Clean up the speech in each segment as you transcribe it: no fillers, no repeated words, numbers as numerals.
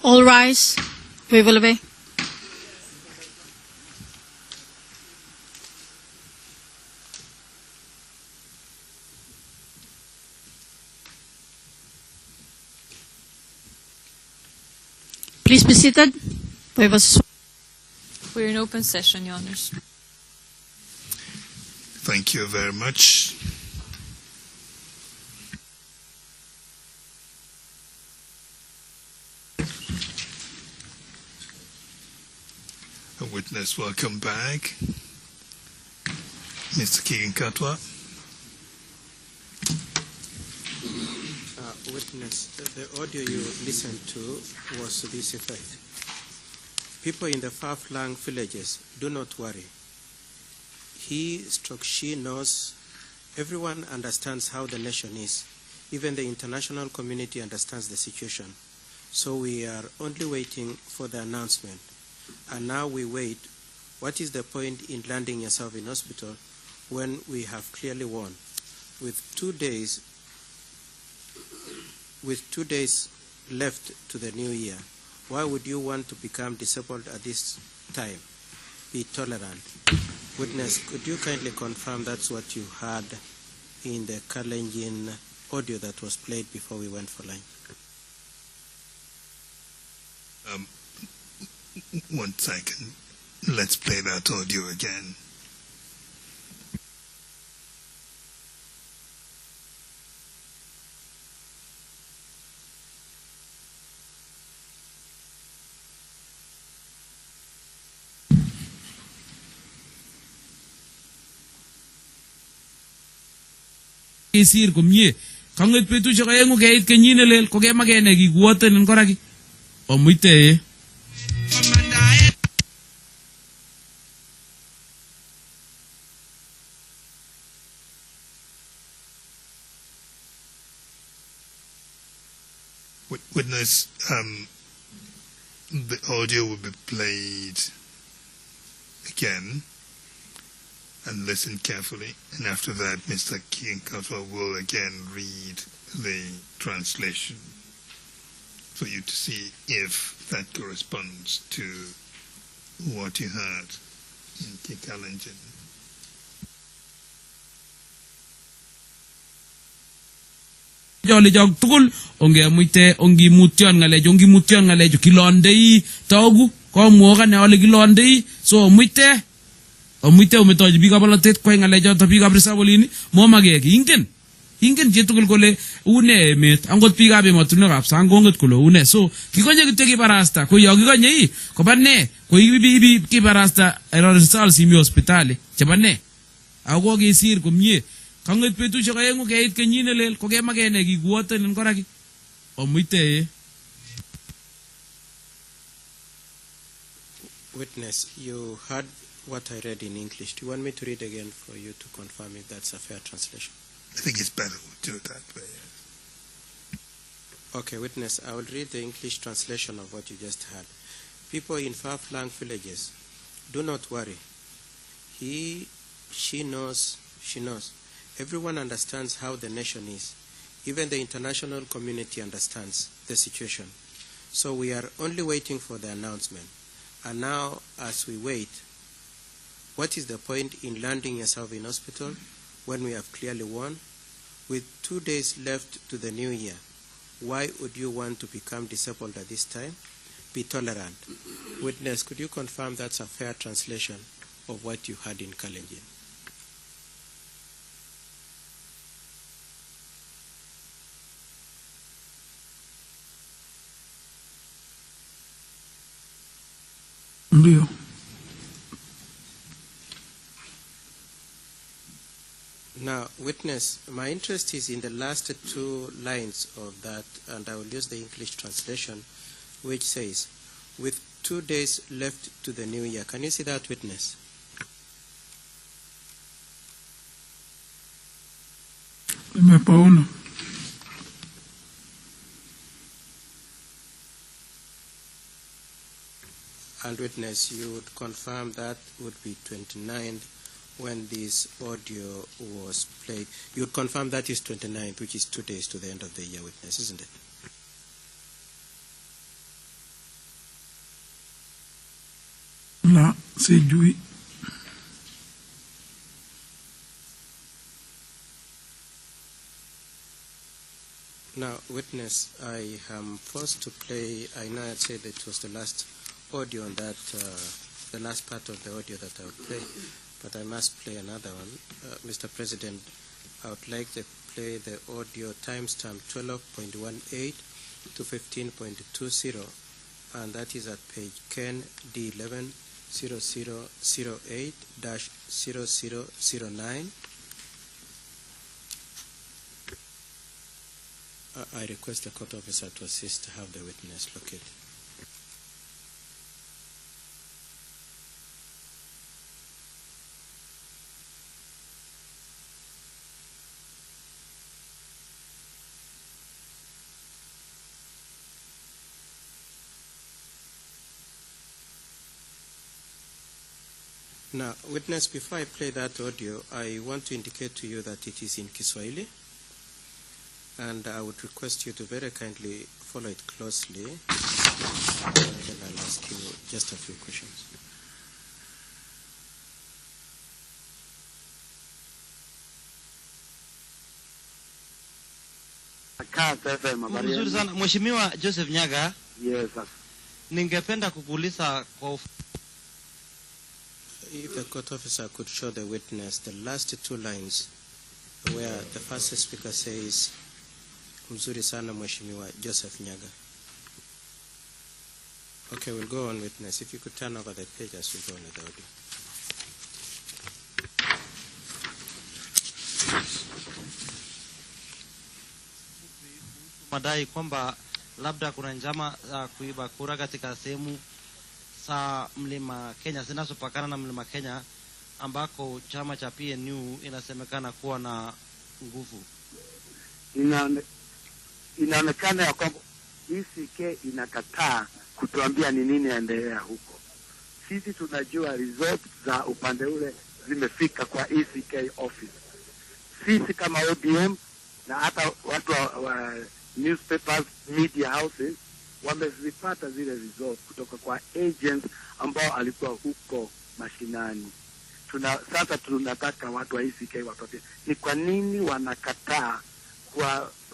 All rise. We will obey. Please be seated. We're in open session, Your Honors. Thank you very much. A witness, welcome back. Mr. Keegan-Katwa. Witness, the audio you listened to was to this effect. People in the far-flung villages, do not worry. She knows, everyone understands how the nation is. Even the international community understands the situation. So we are only waiting for the announcement. And now we wait. What is the point in landing yourself in hospital when we have clearly won? With 2 days left to the new year, why would you want to become disabled at this time? Be tolerant. Witness, could you kindly confirm that's what you heard in the Kalenjin audio that was played before we went for line? 1 second. Let's play that audio again. Isir komye kanget betusiek aengu keit kenyit nelel kokemagene kikuoten kora ki omuite Witness, the audio will be played again. And listen carefully, and after that, Mr. Keegan-Katwa will again read the translation for you to see if that corresponds to what you heard in Kikalenjin. Jolly jog tukul onge muite ongi mutyon ngalejo kilondei togu ko muoga ne ole kilondei so muite umetoji biga balatet ko ngalejo to biga brisabolini mo mage ingen jetukul kole une met angot biga be matune rap sangongot kolo une so kikonye kiteki barasta ko yogi konye ko banne ko ibi kibarasta error sal simi hospitali chabanne ago gesir komye kanget betusiek aengu keit kenyit nelel kokemagene kikuoten kora ki omuite. Witness, you heard what I read in English. Do you want me to read again for you to confirm if that's a fair translation? I think it's better to do it that way. Okay, witness, I will read the English translation of what you just heard. People in far-flung villages, do not worry. She knows. Everyone understands how the nation is. Even the international community understands the situation. So we are only waiting for the announcement. And now, as we wait, what is the point in landing yourself in hospital when we have clearly won? With 2 days left to the new year, why would you want to become disabled at this time? Be tolerant. Witness, could you confirm that's a fair translation of what you heard in Kalenjin? Ndio. Now, witness, my interest is in the last 2 lines of that, and I will use the English translation, which says, with 2 days left to the new year. Can you see that, witness? Nimepaona. And witness, you would confirm that would be 29th when this audio was played. You would confirm that is 29th, which is 2 days to the end of the year, witness, isn't it? La, sijui. Now, witness, I am forced to play. I know I said it was the last audio on that, the last part of the audio that I would play, but I must play another one. Mr. President, I would like to play the audio timestamp 12.18 to 15.20, and that is at page Ken D11 0008-0009. I request the court officer to assist to have the witness located. Now, witness, before I play that audio, I want to indicate to you that it is in Kiswahili, and I would request you to very kindly follow it closely, and then I'll ask you just a few questions. Mzuri sana Mheshimiwa Joseph Nyaga. Yes. Ningependa kukuuliza kwa If the court officer could show the witness the last two lines where the first speaker says, Mzuri sana Mheshimiwa Joseph Nyaga. Okay, we'll go on, witness. If you could turn over the page as we go on with the audio. madai kwamba labda kuna njama za kuiba kura katika sehemu za Mlima Kenya zinazopakana na Mlima Kenya ambako chama cha PNU inasemekana kuwa na nguvu. Inaonekana ya kwamba ICC inakataa kutuambia ni nini endelea huko. Sisi tunajua result za upande ule zimefika kwa ICC office. Sisi kama ODM na hata watu wa newspapers, media houses wamezipata zile result kutoka kwa agents ambao alikuwa huko mashinani. Sasa tunataka watu wa ICC watuambie ni kwa nini wanakataa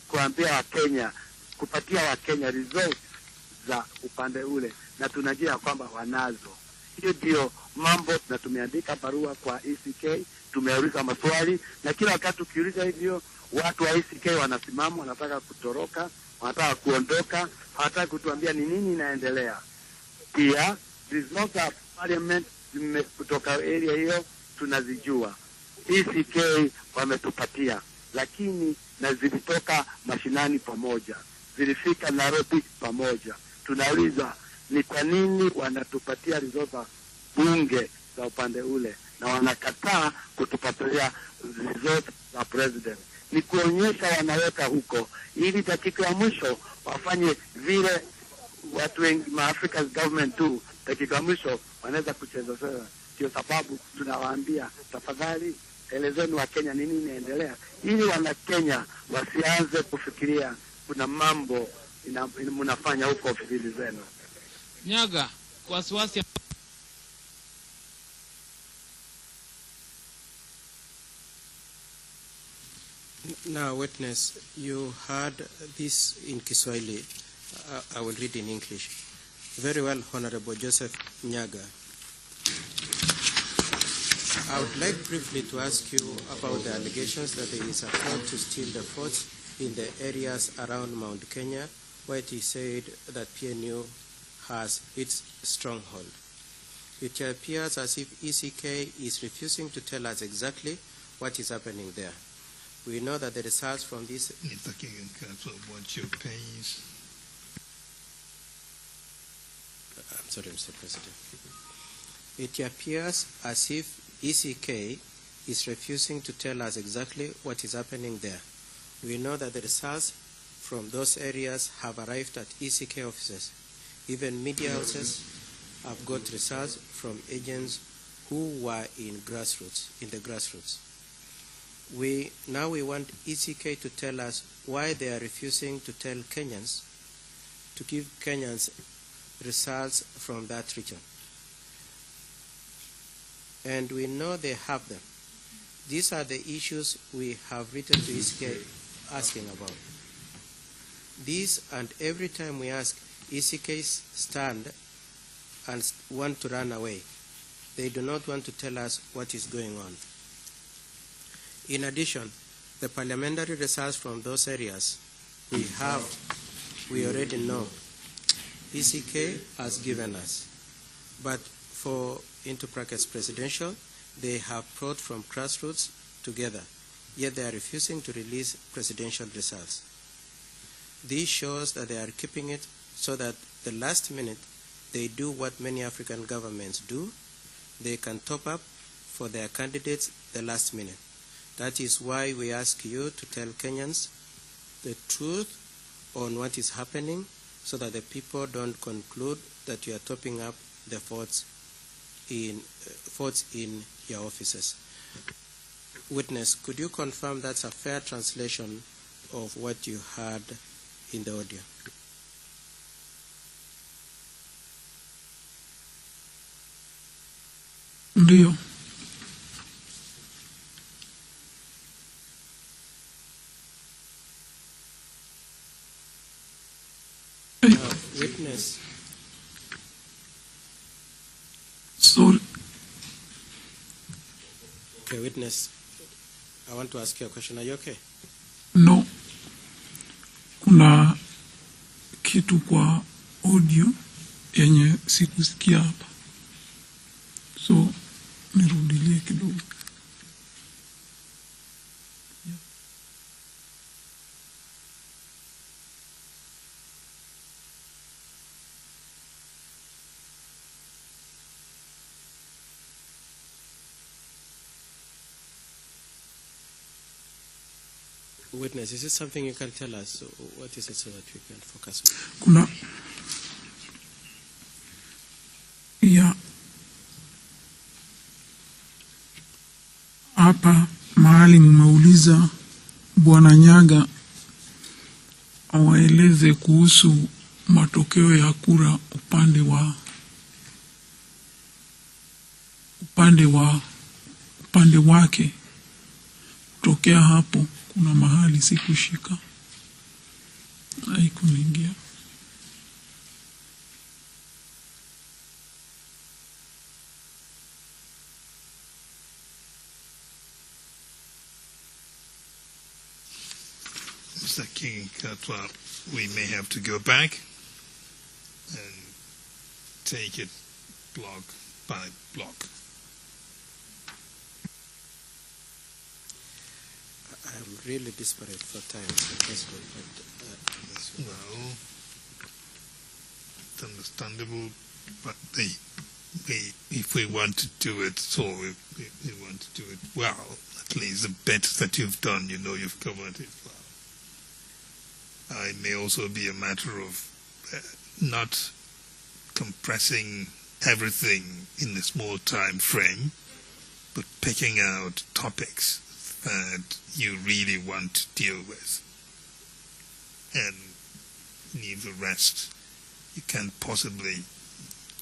kuambia Wakenya, kupatia Wakenya results za upande ule, na tunajua kwamba wanazo. Hiyo ndio mambo, na tumeandika barua kwa ICC, tumeuliza maswali, na kila wakati ukiuliza hivyo watu wa ICC wanasimama, wanataka kutoroka, wanataka kuondoka, hawataka kutuambia ni nini inaendelea. Pia results of parliament kutoka area hiyo tunazijua, ICC wametupatia, lakini na zilitoka mashinani pamoja, zilifika Nairobi pamoja. Tunauliza ni kwa nini wanatupatia results za bunge za upande ule na wanakataa kutupatia results za president. Ni kuonyesha wanaweka huko ili dakika ya mwisho wafanye vile watu wengi Africa's government tu, dakika ya mwisho wanaweza kucheza sasa. Ndio sababu tunawaambia tafadhali elezeni wa Kenya nini inaendelea, ili wana Kenya wasianze kufikiria kuna mambo mnafanya huko ofisi zenu. Nyaga, wasiwasi. Now, witness, you heard this in Kiswahili. I will read in English. Very well, Honorable Joseph Nyaga. I would like briefly to ask you about the allegations that there is a plot to steal the votes in the areas around Mount Kenya, where it is said that PNU has its stronghold. It appears as if ECK is refusing to tell us exactly what is happening there. We know that the results from this... Mr. King and Council, what's your pace? I'm sorry, Mr. President. It appears as if ECK is refusing to tell us exactly what is happening there. We know that the results from those areas have arrived at ECK offices. Even media houses have got results from agents who were in the grassroots. We want ECK to tell us why they are refusing to tell Kenyans, to give Kenyans results from that region. and we know they have them. These are the issues we have written to ECK asking about. These, and every time we ask, ECKs stand and want to run away. They do not want to tell us what is going on. In addition, the parliamentary results from those areas we already know. ECK has given us. But for, into brackets, presidential, they have brought from grassroots together, yet they are refusing to release presidential results. This shows that they are keeping it so that the last minute they do what many African governments do. They can top up for their candidates the last minute. That is why we ask you to tell Kenyans the truth on what is happening so that the people don't conclude that you are topping up the votes in your offices. Witness, could you confirm that's a fair translation of what you heard in the audio? Ndio. Witness. Sorry. Okay, witness. I want to ask you a question. Are you okay? No. Kuna kitu kwa audio yenye sikusikia hapa. So, nirudilie kidogo. Witness, is this something you can tell us? What is it so that we can focus on? Kuna ya hapa mahali mmeuliza Bwana Nyaga awaeleze kuhusu matokeo ya kura upande wake. Kutokea hapo kuna mahali sikushika, haikuingia. Mr. King Katwa, we may have to go back and take it block by block. I'm really desperate for time, Mr. President. Well, it's understandable, but if we want to do it, we want to do it well. At least the best that you've done, you've covered it well. It may also be a matter of not compressing everything in a small time frame, but picking out topics that you really want to deal with and leave the rest. You can't possibly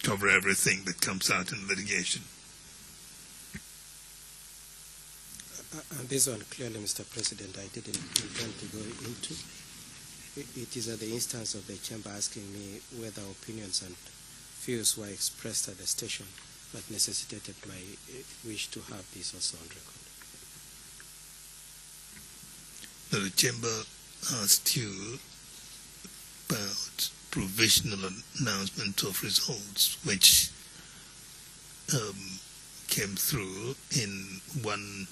cover everything that comes out in litigation. And this one, clearly, Mr. President, I didn't intend to go into. It is at the instance of the chamber asking me whether opinions and views were expressed at the station that necessitated my wish to have this also on record. The chamber asked you about provisional announcement of results, which came through in one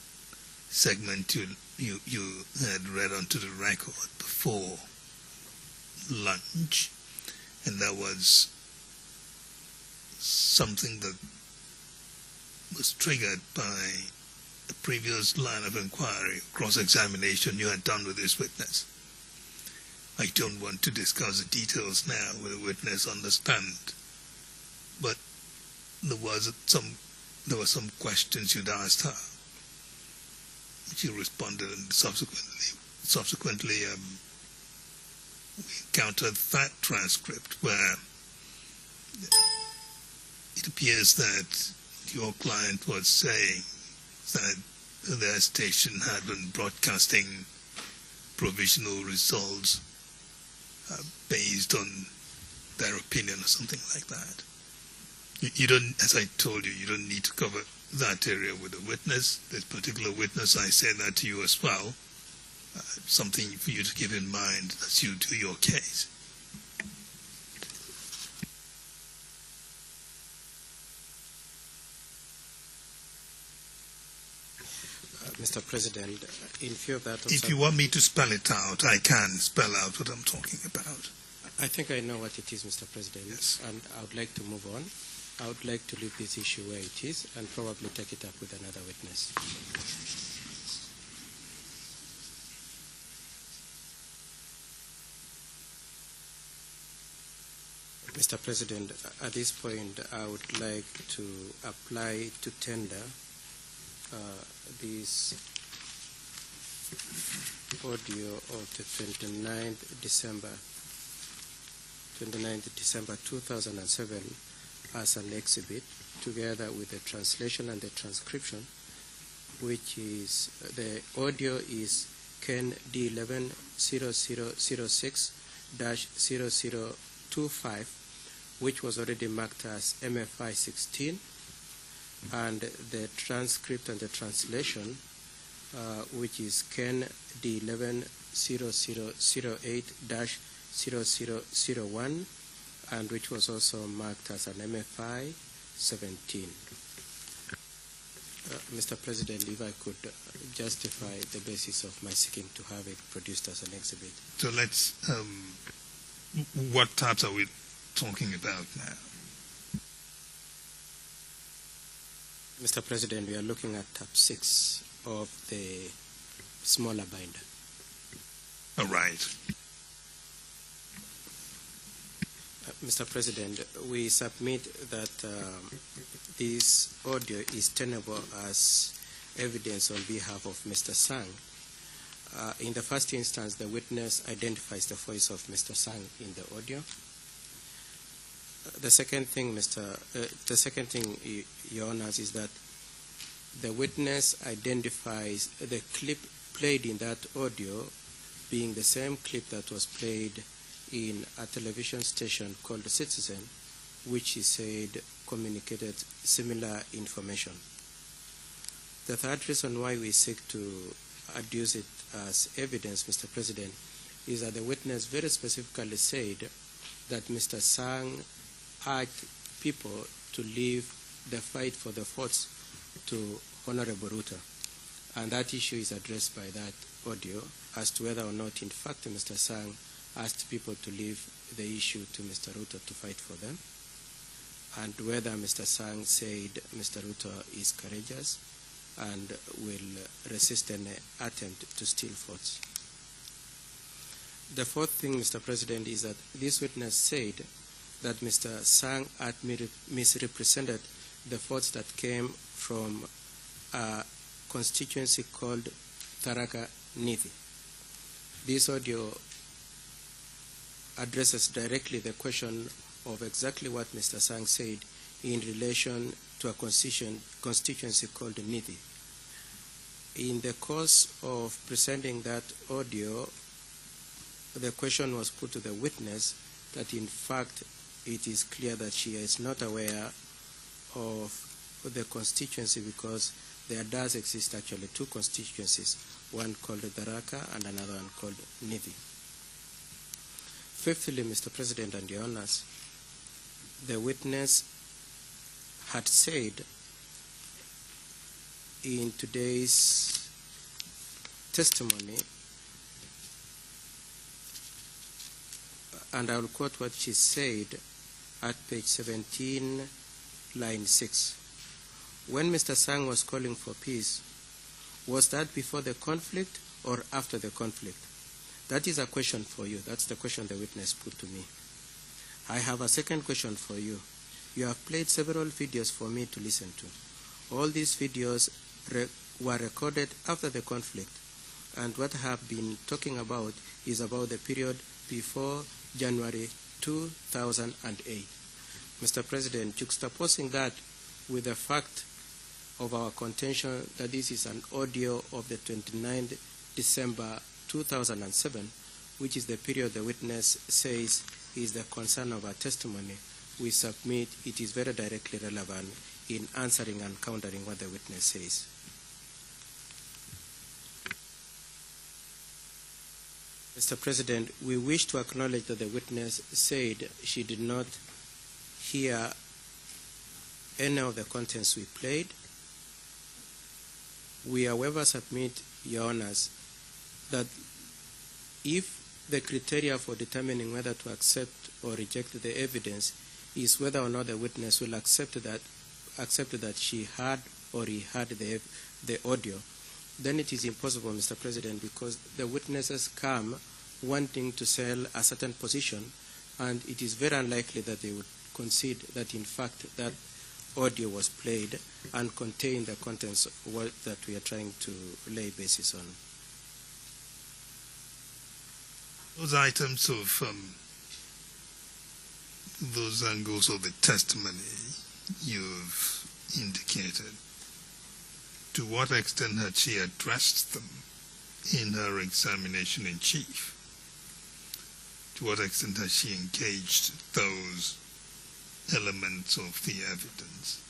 segment you had read onto the record before lunch, and that was something that was triggered by a previous line of inquiry, cross-examination you had done with this witness. I don't want to discuss the details now with the witness, understand, but there were some questions you'd asked her, which you responded, and subsequently we encountered that transcript where it appears that your client was saying that their station had been broadcasting provisional results based on their opinion or something like that. You don't, as I told you, you don't need to cover that area with a witness. This particular witness, I said that to you as well. Something for you to keep in mind as you do your case. Mr. President, in view of that... If you want me to spell it out, I can spell out what I'm talking about. I think I know what it is, Mr. President, Yes. and I would like to move on. I would like to leave this issue where it is and probably take it up with another witness. Mr. President, at this point, I would like to apply to tender this audio of the 29th December 2007 as an exhibit, together with the translation and the transcription, which is, the audio is Ken D11 0006-0025, which was already marked as MFI 16, and the transcript and the translation, which is Ken D11 0008-0001, and which was also marked as an MFI 17. Mr. President, if I could justify the basis of my seeking to have it produced as an exhibit. So let's, what tabs are we talking about now? Mr. President, we are looking at tab 6 of the smaller binder. All right. Mr. President, we submit that this audio is tenable as evidence on behalf of Mr. Sang. In the first instance, the witness identifies the voice of Mr. Sang in the audio. The second thing, Your Honors, is that the witness identifies the clip played in that audio being the same clip that was played in a television station called The Citizen, which he said communicated similar information. The third reason why we seek to adduce it as evidence, Mr. President, is that the witness very specifically said that Mr. Sang urged people to leave the fight for the forts to Honorable Ruto. And that issue is addressed by that audio as to whether or not, in fact, Mr. Sang asked people to leave the issue to Mr. Ruto to fight for them, and whether Mr. Sang said Mr. Ruto is courageous and will resist any attempt to steal votes. The fourth thing, Mr. President, is that this witness said that Mr. Sang had misrepresented the votes that came from a constituency called Tharaka Nithi. This audio addresses directly the question of exactly what Mr. Sang said in relation to a constituency called Nithi. In the course of presenting that audio, the question was put to the witness that in fact it is clear that she is not aware of the constituency because there does exist actually two constituencies, one called Tharaka and another one called Nithi. Fifthly, Mr. President and Your Honors, the witness had said in today's testimony, and I will quote what she said at page 17, line 6. When Mr. Sang was calling for peace, was that before the conflict or after the conflict? That is a question for you. That's the question the witness put to me. I have a second question for you. You have played several videos for me to listen to. All these videos were recorded after the conflict, and what I have been talking about is about the period before January 2008. Mr. President, juxtaposing that with the fact of our contention that this is an audio of the 29th December 2007, which is the period the witness says is the concern of our testimony, we submit it is very directly relevant in answering and countering what the witness says. Mr. President, we wish to acknowledge that the witness said she did not hear any of the contents we played. We, however, submit, Your Honors, that if the criteria for determining whether to accept or reject the evidence is whether or not the witness will accept that she heard or he heard the audio, then it is impossible, Mr. President, because the witnesses come wanting to sell a certain position, and it is very unlikely that they would concede that, in fact, that audio was played and contained the contents of what that we are trying to lay basis on. Those items of those angles of the testimony you've indicated, to what extent had she addressed them in her examination in chief? To what extent has she engaged those elements of the evidence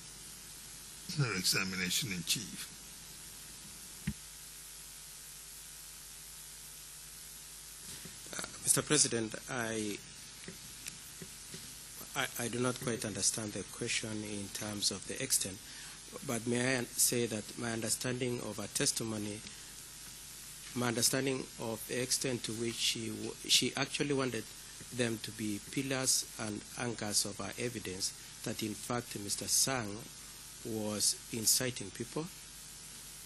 in her examination in chief? Mr. President, I do not quite understand the question in terms of the extent, but may I say that my understanding of her testimony, my understanding of the extent to which she actually wanted them to be pillars and anchors of our evidence, that in fact Mr. Sang was inciting people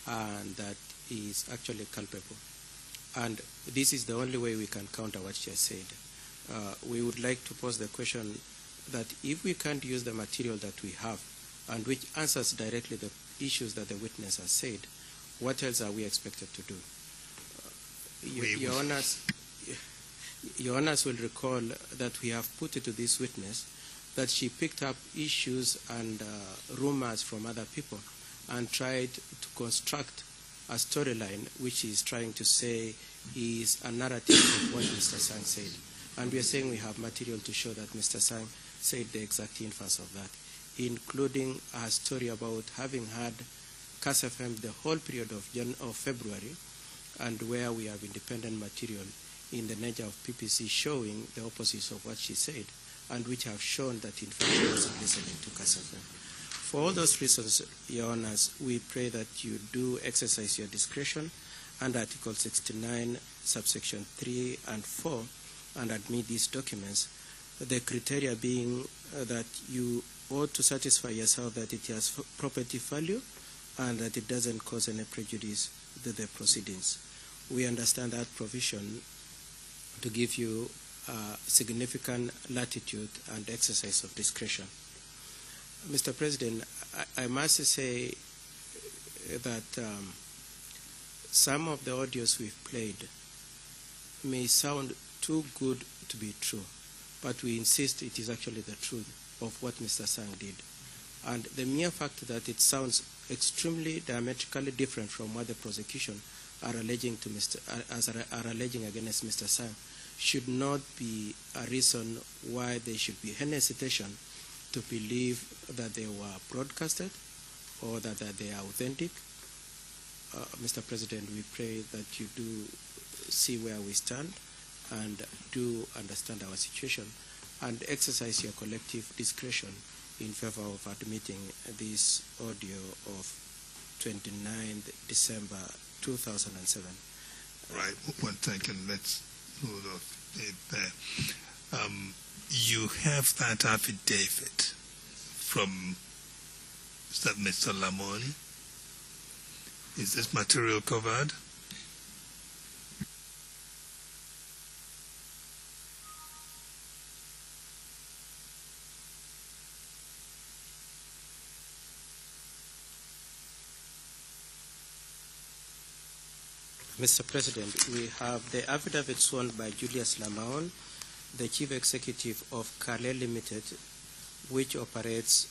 and that he is actually culpable. And this is the only way we can counter what she has said. We would like to pose the question that if we can't use the material that we have and which answers directly the issues that the witness has said, what else are we expected to do? Your Honors will recall that we have put it to this witness that she picked up issues and rumors from other people and tried to construct a storyline which is trying to say is a narrative of what Mr. Sang said. And we are saying we have material to show that Mr. Sang said the exact inverse of that, including a story about having had KSFM the whole period of February, and where we have independent material in the nature of PPC showing the opposite of what she said, and which have shown that in fact she wasn't listening to KSFM. For all those reasons, Your Honors, we pray that you do exercise your discretion under Article 69, subsection 3 and 4, and admit these documents, the criteria being that you ought to satisfy yourself that it has property value and that it doesn't cause any prejudice to the proceedings. We understand that provision to give you significant latitude and exercise of discretion. Mr. President, I must say that some of the audios we've played may sound too good to be true, but we insist it is actually the truth of what Mr. Sang did. And the mere fact that it sounds extremely diametrically different from what the prosecution are alleging against Mr. Sang should not be a reason why there should be any hesitation to believe that they were broadcasted or that they are authentic. Mr. President, we pray that you do see where we stand and do understand our situation and exercise your collective discretion in favor of admitting this audio of 29th December 2007. Right, one second, let's hold off it there. You have that affidavit from Mr. Lamoni. Is this material covered? Mr. President, we have the affidavit sworn by Julius Lamaon, the Chief Executive of Kale Limited, which operates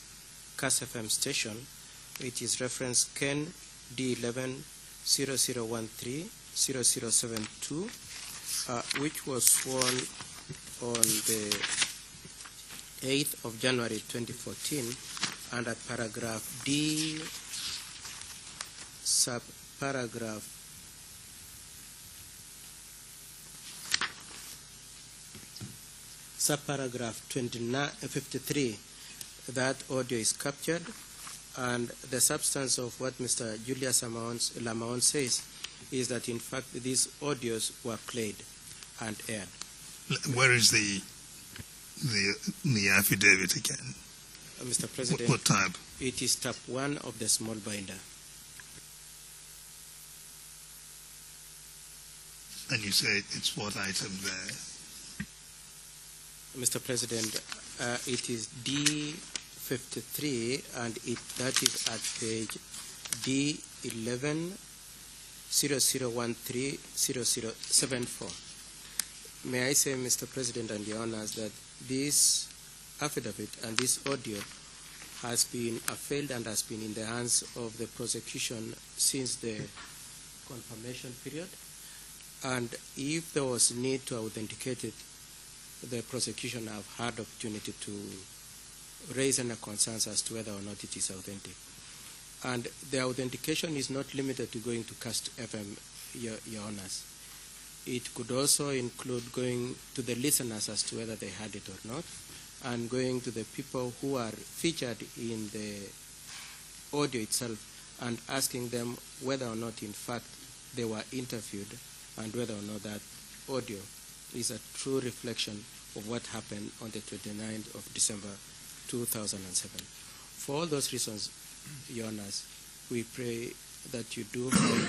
KSFM station, which is reference Ken D11 0013 0072, which was sworn on the 8th of January 2014 under paragraph D, subparagraph subparagraph 53. That audio is captured, and the substance of what Mr. Julius Lamaon says is that in fact these audios were played and aired. Where is the affidavit again? Mr. President, What type? it is tab 1 of the small binder. And you say it's what item there? Mr. President, it is D53, and that is at page D11 0013 0074. May I say, Mr. President and Your Honors, that this affidavit and this audio has been failed and has been in the hands of the prosecution since the confirmation period. And if there was need to authenticate it, the prosecution have had opportunity to raise any concerns as to whether or not it is authentic. And the authentication is not limited to going to Cast FM, Your Honors. It could also include going to the listeners as to whether they had it or not, and going to the people who are featured in the audio itself and asking them whether or not in fact they were interviewed and whether or not that audio is a true reflection of what happened on the 29th of December 2007. For all those reasons, Your Honors, we pray that you do find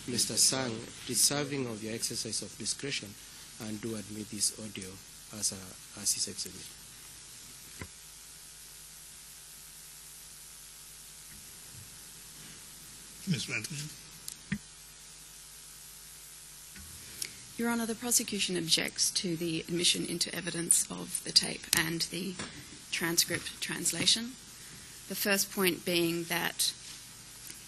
Mr. Sang deserving of your exercise of discretion and do admit this audio as his exhibit. Ms. Rantanen? Your Honour, the prosecution objects to the admission into evidence of the tape and the transcript translation. The first point being that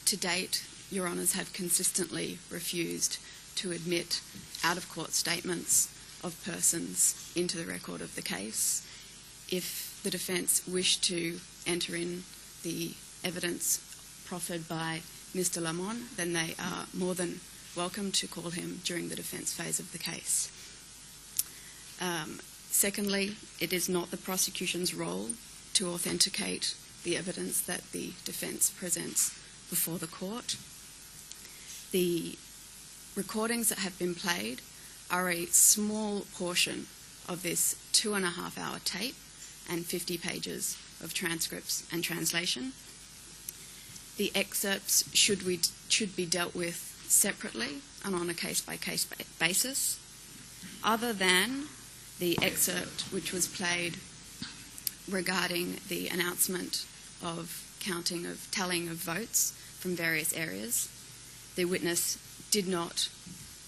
to date, Your Honours have consistently refused to admit out-of-court statements of persons into the record of the case. If the defence wished to enter in the evidence proffered by Mr. Lamon, then they are more than welcome to call him during the defence phase of the case. Secondly, it is not the prosecution's role to authenticate the evidence that the defence presents before the court. The recordings that have been played are a small portion of this 2.5-hour tape and 50 pages of transcripts and translation. The excerpts should be dealt with separately and on a case-by-case basis, other than the excerpt which was played regarding the announcement of tallying of votes from various areas. The witness did not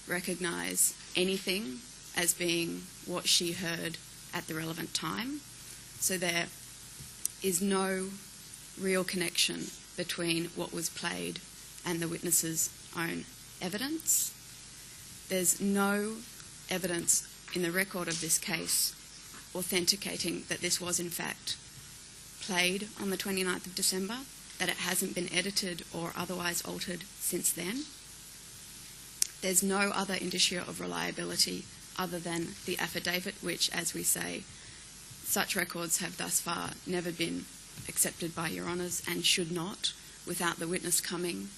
recognise anything as being what she heard at the relevant time, so there is no real connection between what was played and the witness's own evidence. There's no evidence in the record of this case authenticating that this was in fact played on the 29th of December, that it hasn't been edited or otherwise altered since then. There's no other indicia of reliability other than the affidavit, which, as we say, such records have thus far never been accepted by Your Honours and should not, without the witness coming,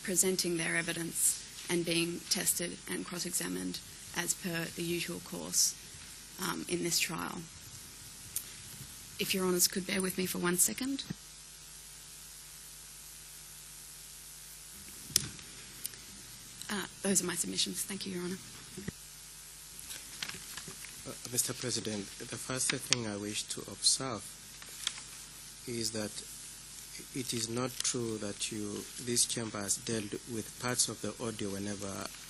presenting their evidence and being tested and cross-examined as per the usual course in this trial. If Your Honours could bear with me for 1 second. Those are my submissions. Thank you, Your Honour. Mr. President, the first thing I wish to observe is that it is not true that this chamber has dealt with parts of the audio whenever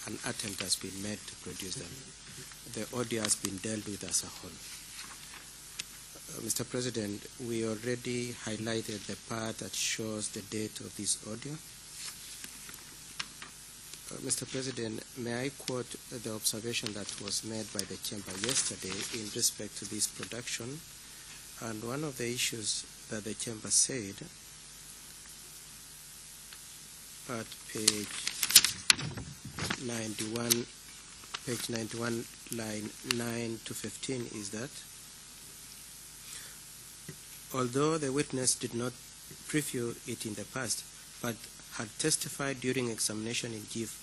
an attempt has been made to produce them. The audio has been dealt with as a whole. Mr. President, we already highlighted the part that shows the date of this audio. Mr. President, may I quote the observation that was made by the Chamber yesterday in respect to this production? And one of the issues that the Chamber said at page 91, line 9 to 15 is that although the witness did not preview it in the past, but had testified during examination in chief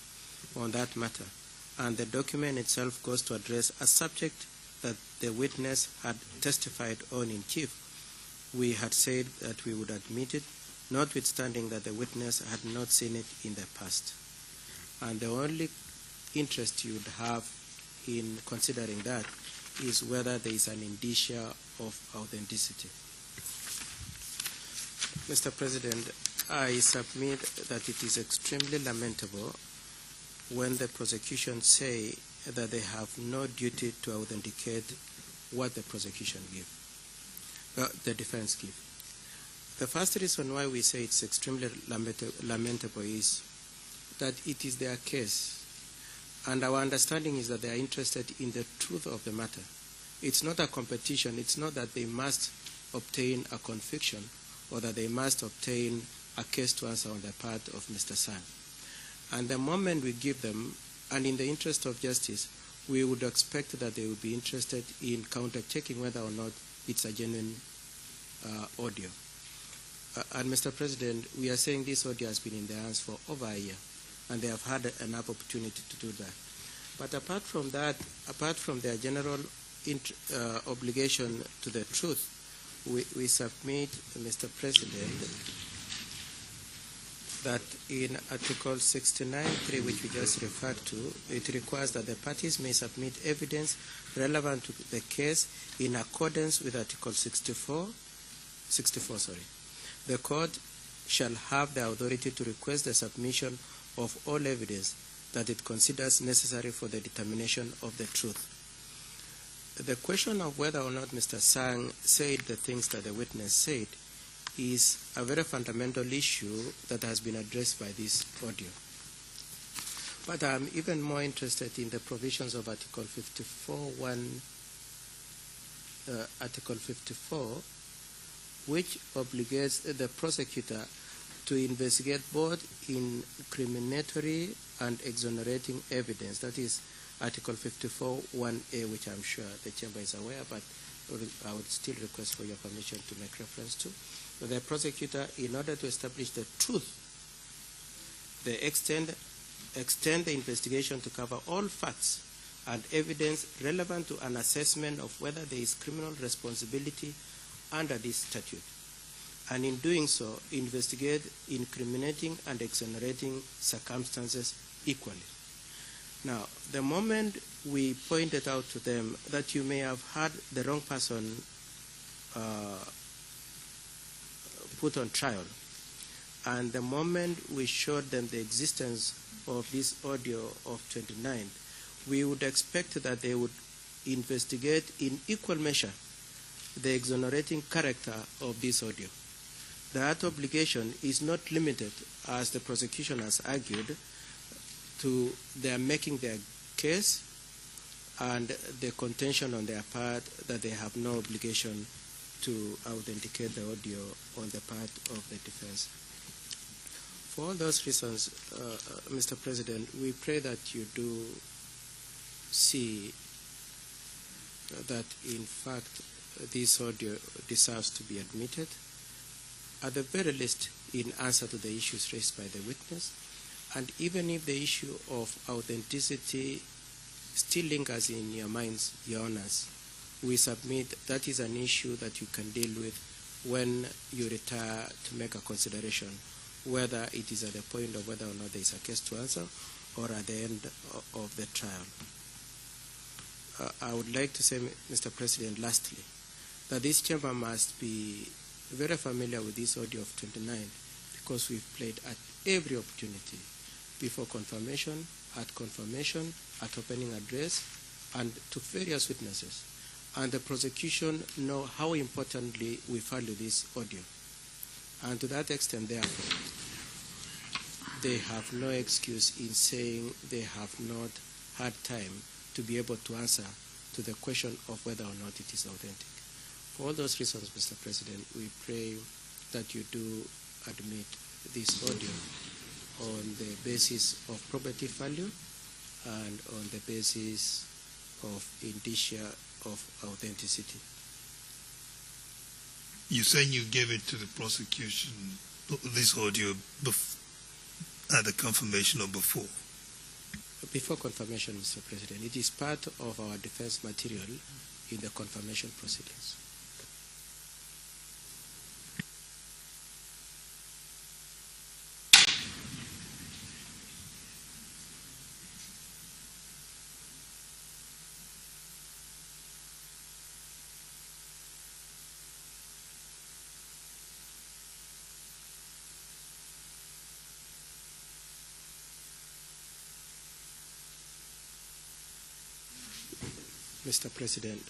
on that matter, and the document itself goes to address a subject that the witness had testified on in chief, we had said that we would admit it, notwithstanding that the witness had not seen it in the past. And the only interest you would have in considering that is whether there is an indicia of authenticity. Mr. President, I submit that it is extremely lamentable when the prosecution say that they have no duty to authenticate what the prosecution the defense give. The first reason why we say it's extremely lamentable is that it is their case, and our understanding is that they are interested in the truth of the matter. It's not a competition. It's not that they must obtain a conviction or that they must obtain a case to answer on the part of Mr. Sang. And the moment we give them, and in the interest of justice, we would expect that they would be interested in counter-checking whether or not it's a genuine audio. And Mr. President, we are saying this audio has been in their hands for over a year, and they have had enough opportunity to do that. But apart from that, apart from their general obligation to the truth, we submit, Mr. President, that in Article 69.3, which we just referred to, it requires that the parties may submit evidence relevant to the case in accordance with Article 64. The court shall have the authority to request the submission of all evidence that it considers necessary for the determination of the truth. The question of whether or not Mr. Sang said the things that the witness said is a very fundamental issue that has been addressed by this audio. But I'm even more interested in the provisions of Article 54, which obligates the prosecutor to investigate both incriminatory and exonerating evidence. That is Article 54(1)A, which I'm sure the Chamber is aware, but I would still request for your permission to make reference to. The prosecutor, in order to establish the truth, they extend the investigation to cover all facts and evidence relevant to an assessment of whether there is criminal responsibility under this statute. And in doing so, investigate incriminating and exonerating circumstances equally. Now, the moment we pointed out to them that you may have had the wrong person put on trial, and the moment we showed them the existence of this audio of 29, we would expect that they would investigate in equal measure the exonerating character of this audio. That obligation is not limited, as the prosecution has argued, to their making their case and the contention on their part that they have no obligation to authenticate the audio on the part of the defense. For all those reasons, Mr. President, we pray that you do see that, in fact, this audio deserves to be admitted, at the very least in answer to the issues raised by the witness. And even if the issue of authenticity still lingers in your minds, Your Honors, we submit that is an issue that you can deal with when you retire to make a consideration, whether it is at the point of whether or not there is a case to answer or at the end of the trial. I would like to say, Mr. President, lastly, that this chamber must be very familiar with this audio of 29 because we've played at every opportunity, before confirmation, at opening address, and to various witnesses. and the prosecution know how importantly we value this audio. And to that extent, therefore, they have no excuse in saying they have not had time to be able to answer to the question of whether or not it is authentic. For all those reasons, Mr. President, we pray that you do admit this audio on the basis of probative value and on the basis of indicia of authenticity. You say you gave it to the prosecution, this audio, at the confirmation or before? Before confirmation, Mr. President. It is part of our defense material in the confirmation proceedings. Mr. President,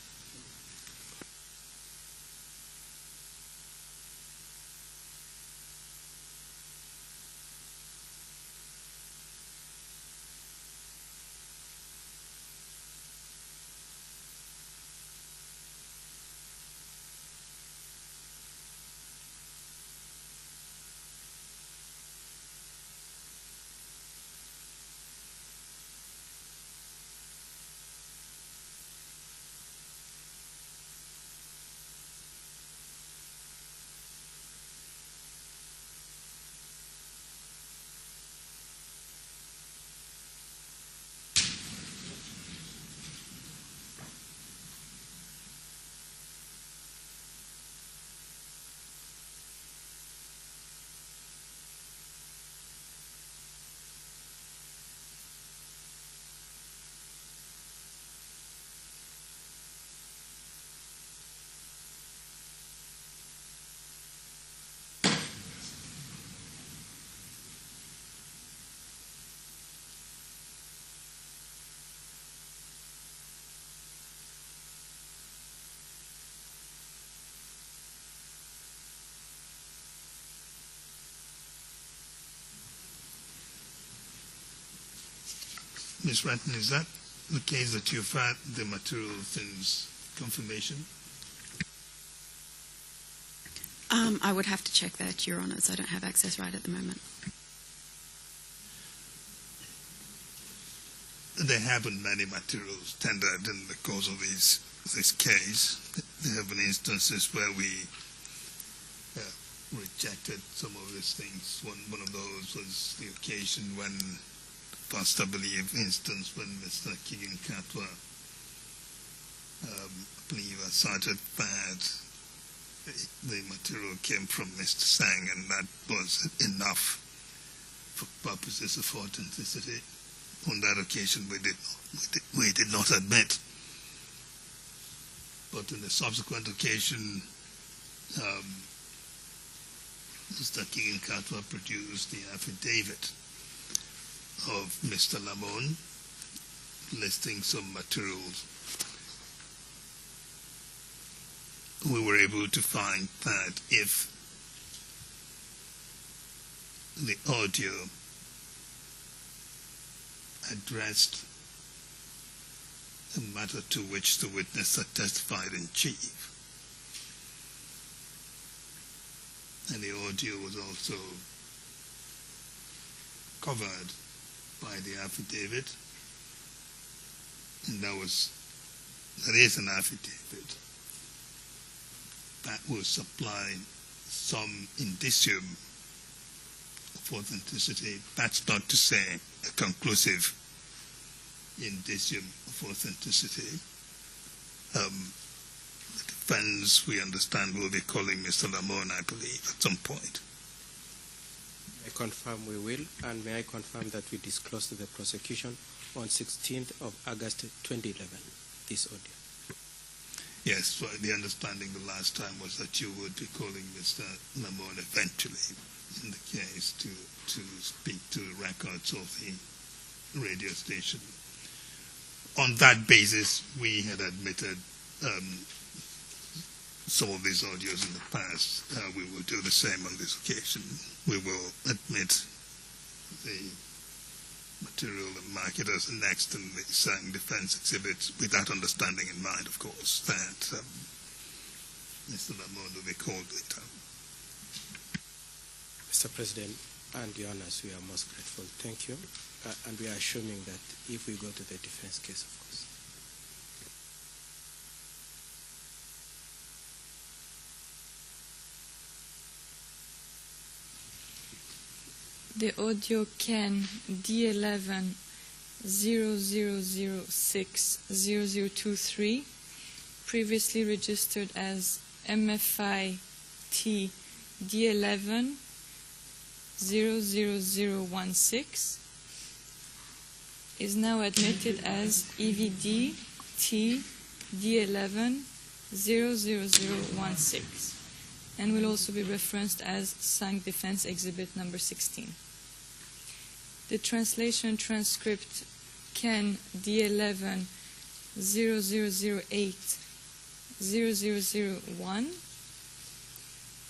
Ms. Ranton, is that the case that you've had the material since confirmation? I would have to check that, Your Honours. I don't have access right at the moment. There have been many materials tendered in the course of this case. There have been instances where we rejected some of these things. One of those was the occasion when, past I believe, instance when Mr. Keegan Katwa, I believe, asserted that the material came from Mr. Sang, and that was enough for purposes of authenticity. On that occasion, we did not admit. But in the subsequent occasion, Mr. Keegan Katwa produced the affidavit of Mr. Lamon listing some materials. We were able to find that if the audio addressed a matter to which the witness had testified in chief, and the audio was also covered by the affidavit, and that is an affidavit that will supply some indicium of authenticity. That's not to say a conclusive indicium of authenticity. The defense, we understand, will be calling Mr. Lamon, I believe, at some point. I confirm we will, and may I confirm that we disclosed to the prosecution on 16th of August 2011, this audio. Yes, well, the understanding the last time was that you would be calling Mr. Lamon eventually in the case to speak to the records of the radio station. On that basis, we had admitted some of these audios in the past. We will do the same on this occasion. We will admit the material and mark it as next in the Sang defense exhibit, with that understanding in mind, of course, that Mr. Lamond will be called later. Mr. President and Your Honors, we are most grateful. Thank you. And we are assuming that if we go to the defense case, of course. The audio Ken D11 0006 0023, previously registered as MFI T D11 00016, is now admitted as EVD T D11 00016, and will also be referenced as Sang Defense Exhibit number 16. The translation transcript Ken D11 0008 0001,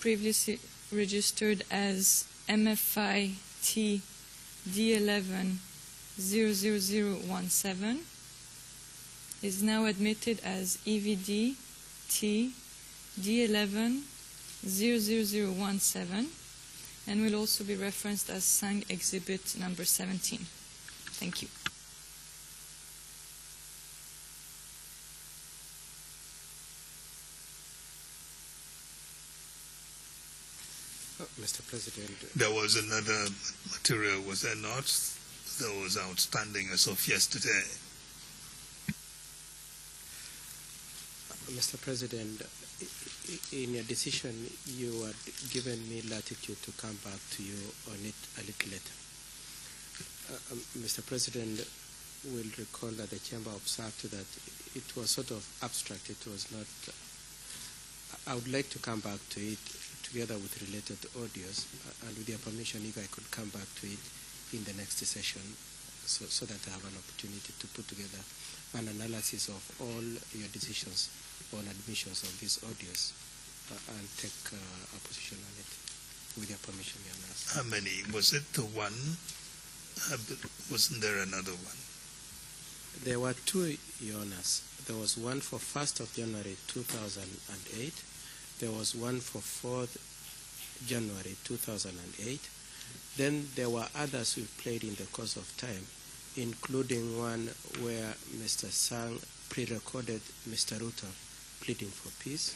previously registered as MFI T D11 00017, is now admitted as EVD T D11 00017, and will also be referenced as Sang Exhibit number 17. Thank you. Mr. President. There was another material, was there not, that was outstanding as of yesterday? Mr. President, in your decision, you had given me latitude to come back to you on it a little later. Mr. President will recall that the Chamber observed that it was sort of abstract. It was not. I would like to come back to it together with related audios, and with your permission, if I could come back to it in the next session, so that I have an opportunity to put together an analysis of all your decisions on admissions of these audios and take a position on it, with your permission, Your Honor. How many? Was it the one? Wasn't there another one? There were two, Your Honors. There was one for 1st of January 2008. There was one for 4th January 2008. Then there were others we played in the course of time, including one where Mr. Sang pre-recorded Mr. Ruto pleading for peace,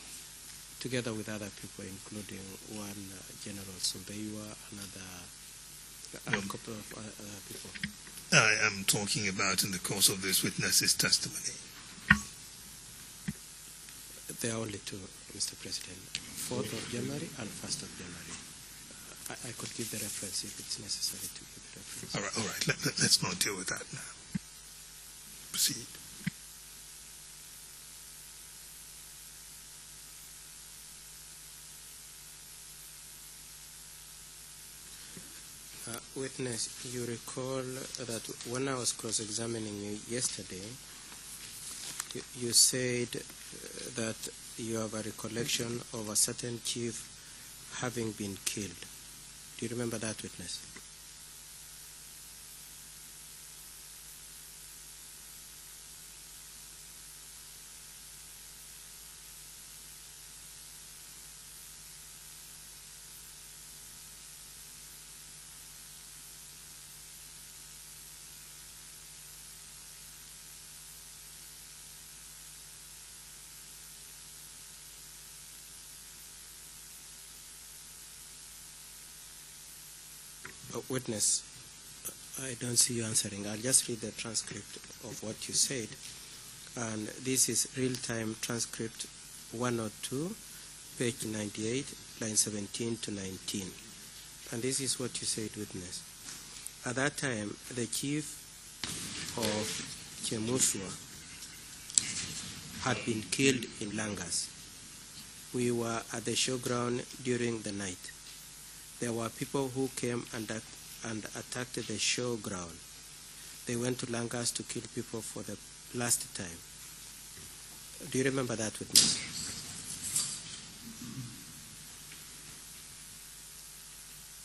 together with other people, including one General Sumbeiwa, a couple of other people. I am talking about in the course of this witness's testimony. There are only two, Mr. President, 4th of January and 1st of January. I could give the reference if it's necessary to give the reference. All right. Let's not deal with that now. Proceed. Witness, you recall that when I was cross-examining you yesterday, you said that you have a recollection of a certain chief having been killed. Do you remember that, witness? Witness, I don't see you answering. I'll just read the transcript of what you said. And this is real-time transcript 102, page 98, line 17 to 19. And this is what you said, witness. At that time, the chief of Chemushwa had been killed in Langas. We were at the showground during the night. There were people who came and attacked the showground. They went to Langas to kill people for the last time. Do you remember that witness?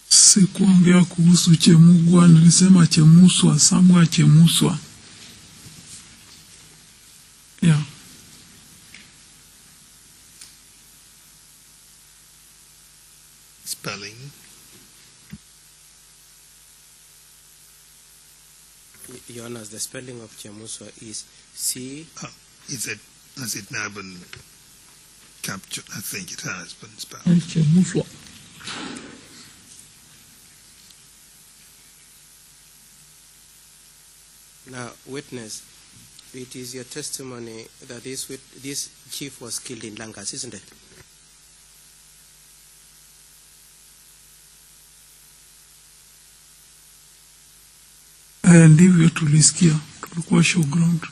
Sikuongea kuhusu Chemugwa, nilisema Chemuswa, Samuel Chemuswa. Yeah. Spelling. Your Honor, the spelling of Chemuswa is C. Has it now been captured? I think it has been spelled. Chemuswa. Now, witness, it is your testimony that this chief was killed in Langas, isn't it? Ndivyo tulisikia, tulikuwa showground.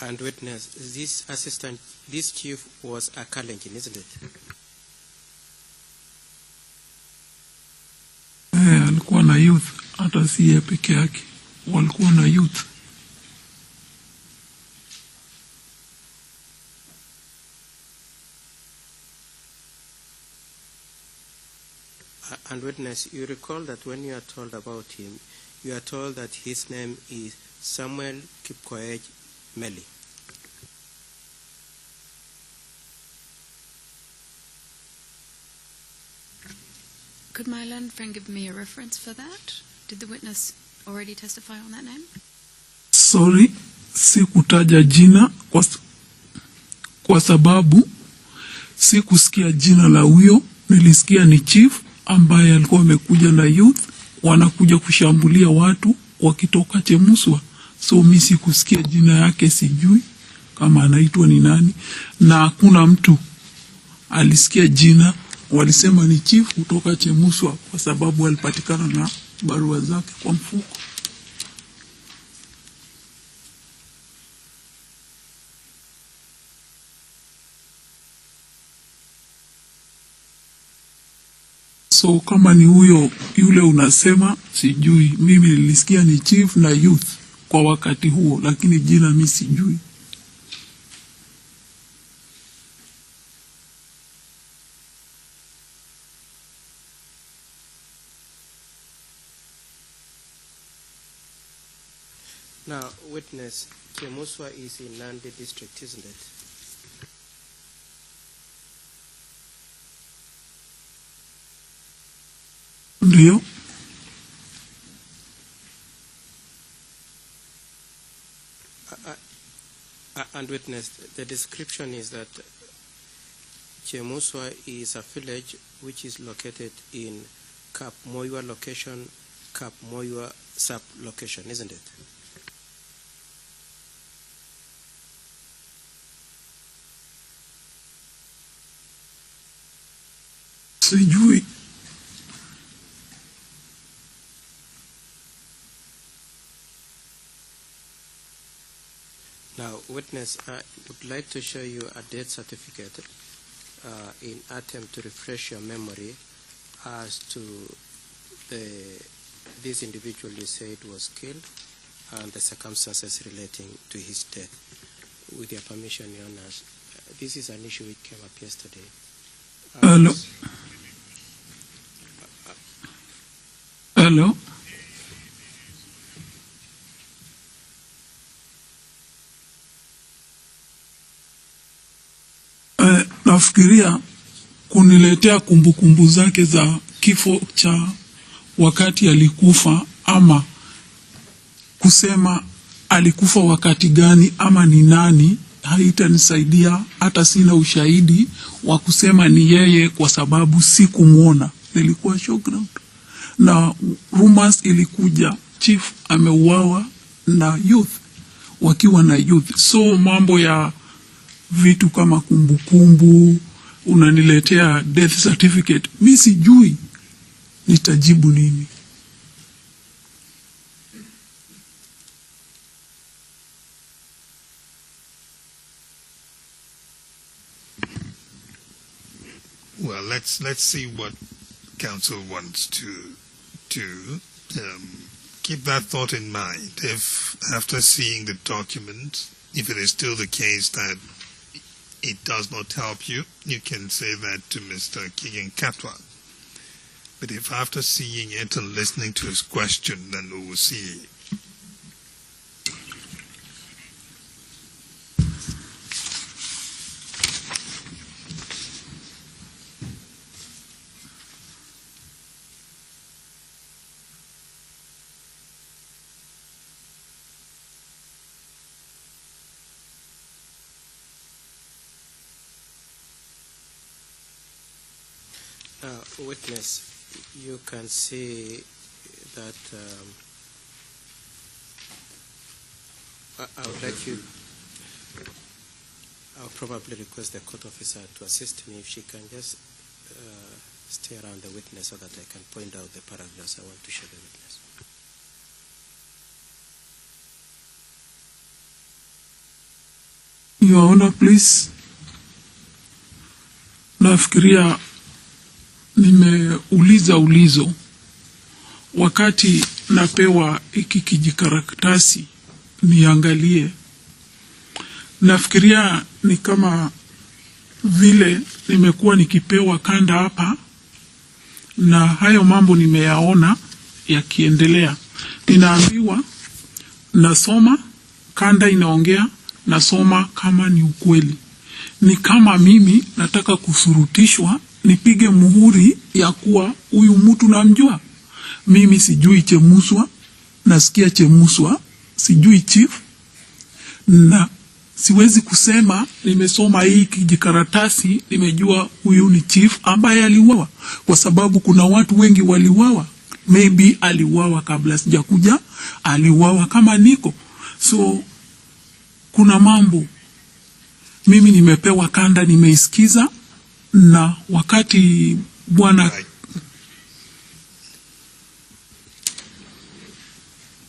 And witness, this chief was a Kalenjin, isn't it? Alikuwa na youth, hata si yeye peke yake, walikuwa na youth. And witness, you recall that when you are told about him, you are told that his name is Samuel Kipkoech Meli. Could my learned friend give me a reference for that? Did the witness already testify on that name? Sorry, sikutaja jina kwa sababu sikusikia jina la huyo. Nilisikia ni chief ambaye alikuwa amekuja na youth, wanakuja kushambulia watu wakitoka Chemuswa. So mimi sikusikia jina yake, sijui kama anaitwa ni nani, na hakuna mtu alisikia jina. Walisema ni chief kutoka Chemuswa kwa sababu alipatikana na barua zake kwa mfuko. So kama ni huyo yule unasema, sijui. Mimi nilisikia ni chief na youth kwa wakati huo, lakini jina mimi sijui. Now, witness, Chemuswa is in Nandi district, isn't it? Ndio. And witness, the description is that Chemuswa is a village which is located in Cap Moywa location, Cap Moywa sub location, isn't it? Sijui. Now, witness, I would like to show you a death certificate in attempt to refresh your memory as to this individual you said was killed and the circumstances relating to his death. With your permission, Your Honor, this is an issue which came up yesterday. Hello. Hello. Nafikiria kuniletea kumbukumbu zake za kifo cha wakati alikufa, ama kusema alikufa wakati gani ama ni nani, haitanisaidia. Hata sina ushahidi wa kusema ni yeye kwa sababu sikumuona, nilikuwa showground. Na rumors ilikuja chief ameuawa na youth, wakiwa na youth. So mambo ya vitu kama kumbukumbu, unaniletea death certificate, mimi sijui nitajibu nini. Well, let's see what counsel wants to do, keep that thought in mind. If after seeing the document, if it is still the case that it does not help you, you can say that to Mr. KenyaMOJA. But if after seeing it and listening to his question, then we will see. Witness, you can see that I would like you, I'll probably request the court officer to assist me if she can just stay around the witness so that I can point out the paragraphs I want to show the witness. Your Honor, please. Nafikiria nimeuliza ulizo wakati napewa hiki kijikaratasi niangalie. Nafikiria ni kama vile nimekuwa nikipewa kanda hapa na hayo mambo nimeyaona yakiendelea. Ninaambiwa nasoma, kanda inaongea, nasoma kama ni ukweli. Ni kama mimi nataka kusurutishwa nipige muhuri ya kuwa huyu mtu namjua. Mimi sijui Chemuswa, nasikia Chemuswa, sijui chief, na siwezi kusema nimesoma hii kijikaratasi nimejua huyu ni chief ambaye aliuawa, kwa sababu kuna watu wengi waliuawa. Maybe aliuawa kabla sijakuja, aliuawa kama niko. So kuna mambo mimi nimepewa kanda, nimeisikiza, na wakati bwana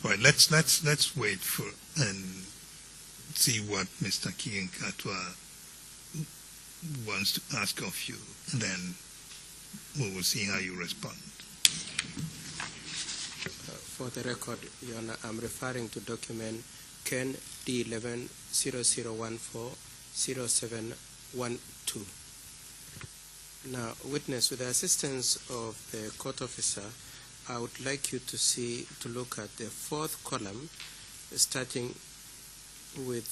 Right, let's wait for and see what Mr. KenyaMOJA wants to ask of you, and then we will see how you respond. For the record, Your Honor, I'm referring to document Ken D11 0014 0712. Now, witness, with the assistance of the court officer, I would like you to look at the fourth column, starting with,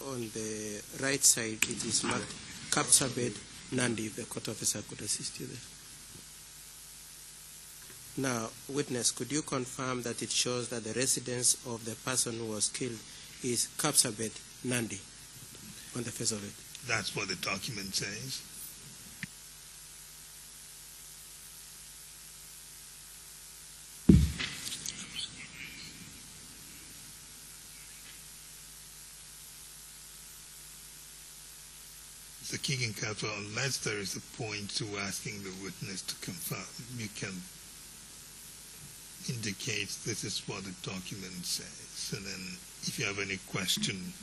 on the right side, it is marked Kapsabet Nandi, if the court officer could assist you there. Now, witness, could you confirm that it shows that the residence of the person who was killed is Kapsabet Nandi on the face of it? That's what the document says. Mr. KenyaMOJA, unless there is a point to asking the witness to confirm, you can indicate this is what the document says, and then if you have any question,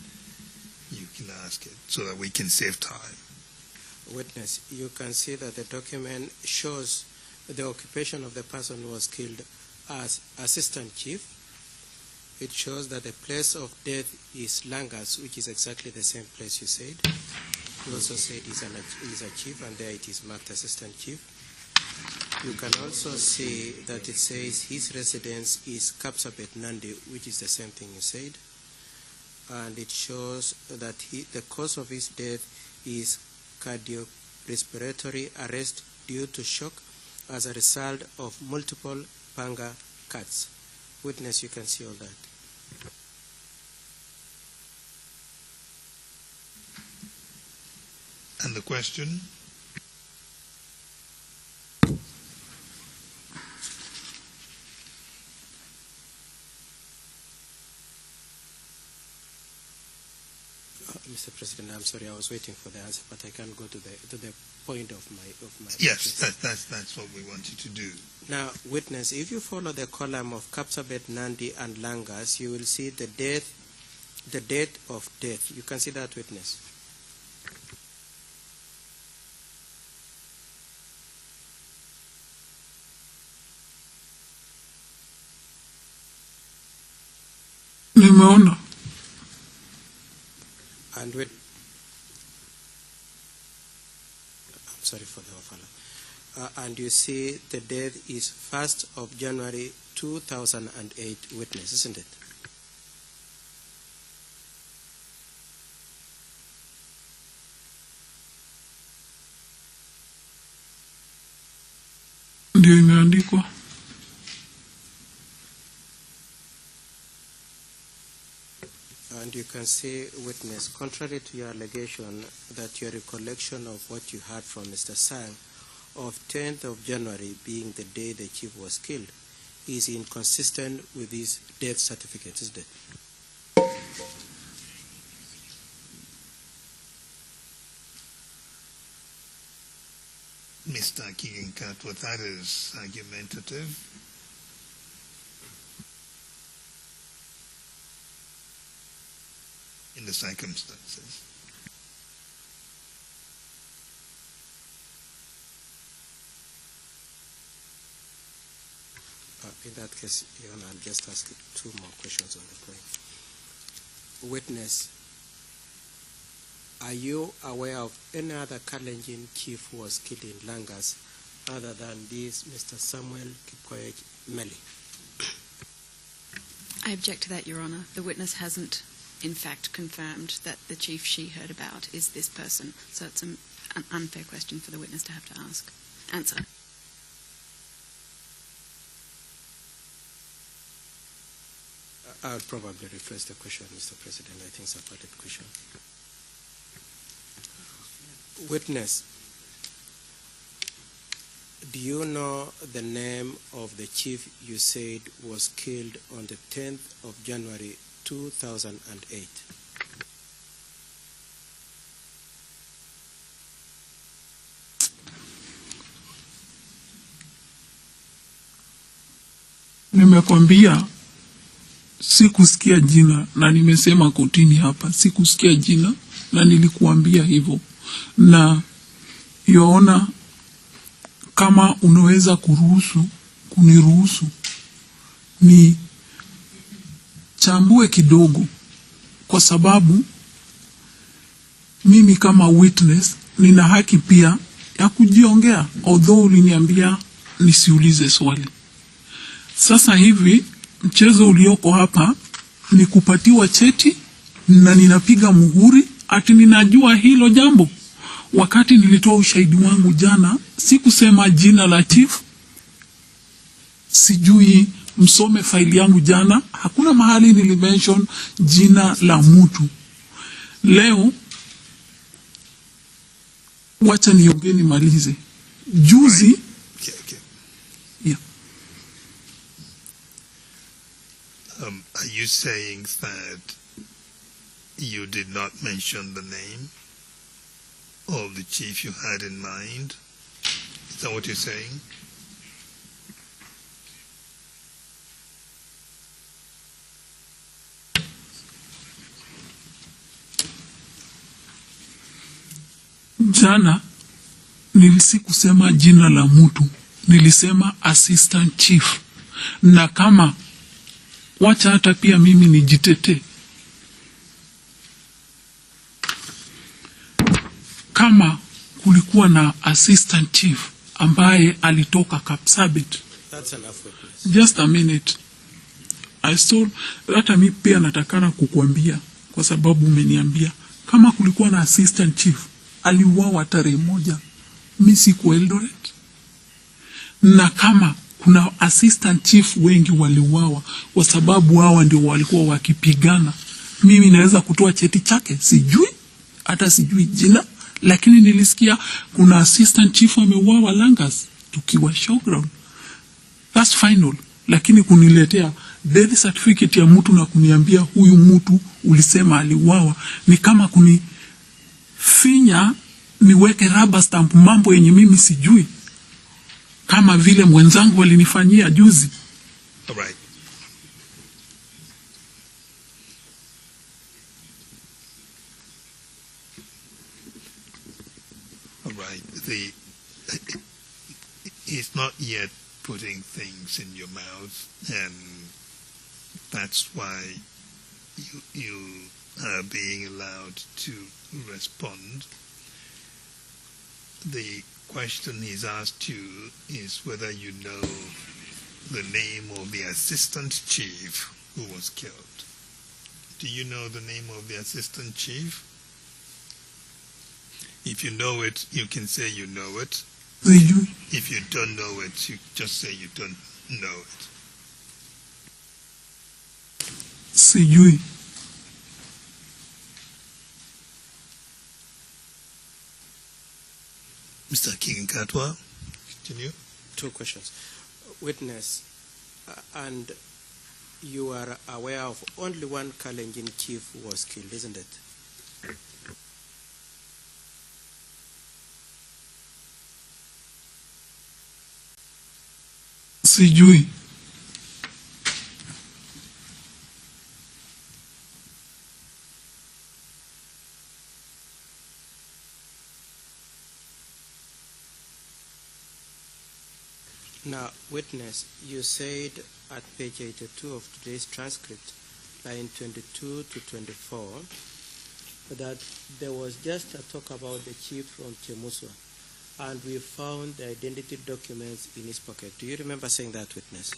you can ask it so that we can save time. Witness, you can see that the document shows the occupation of the person who was killed as assistant chief. It shows that the place of death is Langas, which is exactly the same place you said. You also said he's a chief, and there it is marked assistant chief. You can also see that it says his residence is Kapsabet Nandi, which is the same thing you said. And it shows that the cause of his death is cardiorespiratory arrest due to shock as a result of multiple panga cuts. Witness, you can see all that. And the question? Mr. President, I'm sorry, I was waiting for the answer, but I can't go to the point of my. Yes, that's what we want you to do. Now, witness, if you follow the column of Kapsabet Nandi and Langas, you will see the date of death. You can see that, witness. Nimeona. And with, I'm sorry for the overlap. And you see the date is 1st of January 2008 witness, isn't it? Ndio imeandikwa. And you can see, witness, contrary to your allegation that your recollection of what you heard from Mr. Sang of 10th of January being the day the chief was killed is inconsistent with his death certificate, isn't it? Mr. Kigenkatwa, that is argumentative. In the circumstances. In that case, Your Honor, I'll just ask you 2 more questions on the point. Witness, are you aware of any other Kalenjin chief who was killed in Langas other than this Mr. Samuel Kipkoech Meli? I object to that, Your Honour. The witness hasn't, in fact, confirmed that the chief she heard about is this person. So it's an unfair question for the witness to have to answer. I'll probably rephrase the question, Mr. President. I think it's a valid question. Witness, do you know the name of the chief you said was killed on the 10th of January 2008? Nimekwambia sikusikia jina na nimesema kotini hapa sikusikia jina na nilikuambia hivyo. Na yaona kama unaweza kuniruhusu ni chambue kidogo, kwa sababu mimi kama witness nina haki pia ya kujiongea, although uliniambia nisiulize swali. Sasa hivi mchezo ulioko hapa ni kupatiwa cheti na ninapiga muhuri ati ninajua hilo jambo. Wakati nilitoa ushahidi wangu jana, sikusema jina la chief. Sijui, msome faili yangu jana, hakuna mahali nilimention jina la mtu. Leo wacha niongee nimalize. Juzi yeah. Are you saying that you did not mention the name of the chief you had in mind? Is that what you're saying? Jana nilisikusema jina la mtu, nilisema assistant chief. Na kama wacha hata pia mimi nijitete, kama kulikuwa na assistant chief ambaye alitoka Kapsabet. That's enough, witness. Just a minute. Hata mi pia natakana kukuambia, kwa sababu umeniambia kama kulikuwa na assistant chief aliuawa tarehe 1, mimi siku Eldoret. Na kama kuna assistant chief wengi waliuawa kwa sababu hawa ndio walikuwa wakipigana, mimi naweza kutoa cheti chake? Sijui, hata sijui jina, lakini nilisikia kuna assistant chief ameuawa Langas tukiwa showground. That's final. Lakini kuniletea death certificate ya mtu na kuniambia huyu mtu ulisema aliuawa ni kama kunifinya niweke rubber stamp mambo yenye mimi sijui, kama vile mwenzangu walinifanyia juzi. All right. All right. He's not yet putting things in your mouth, and that's why you are being allowed to respond. The question he's asked you is whether you know the name of the assistant chief who was killed. Do you know the name of the assistant chief? If you know it, you can say you know it. If you don't know it, you just say you don't know it. Sijui. Mr. King Katwa, continue. Two questions. Witness, and you are aware of only one Kalenjin chief who was killed, isn't it? Sijui. Now, witness, you said at page 82 of today's transcript, line 22 to 24, that there was just a talk about the chief from Chemuswa, and we found the identity documents in his pocket. Do you remember saying that, witness?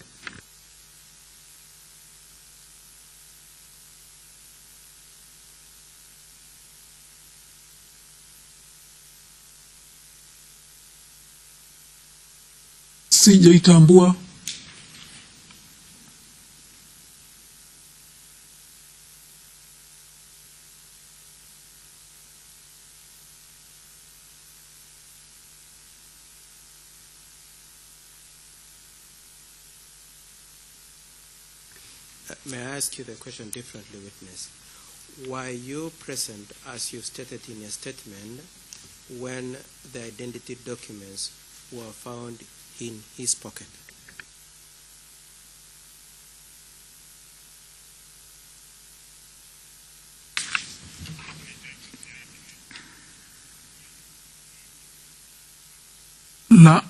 Sijaitambua. May I ask you the question differently, witness? Were you present, as you stated in your statement, when the identity documents were found in his pocket? La.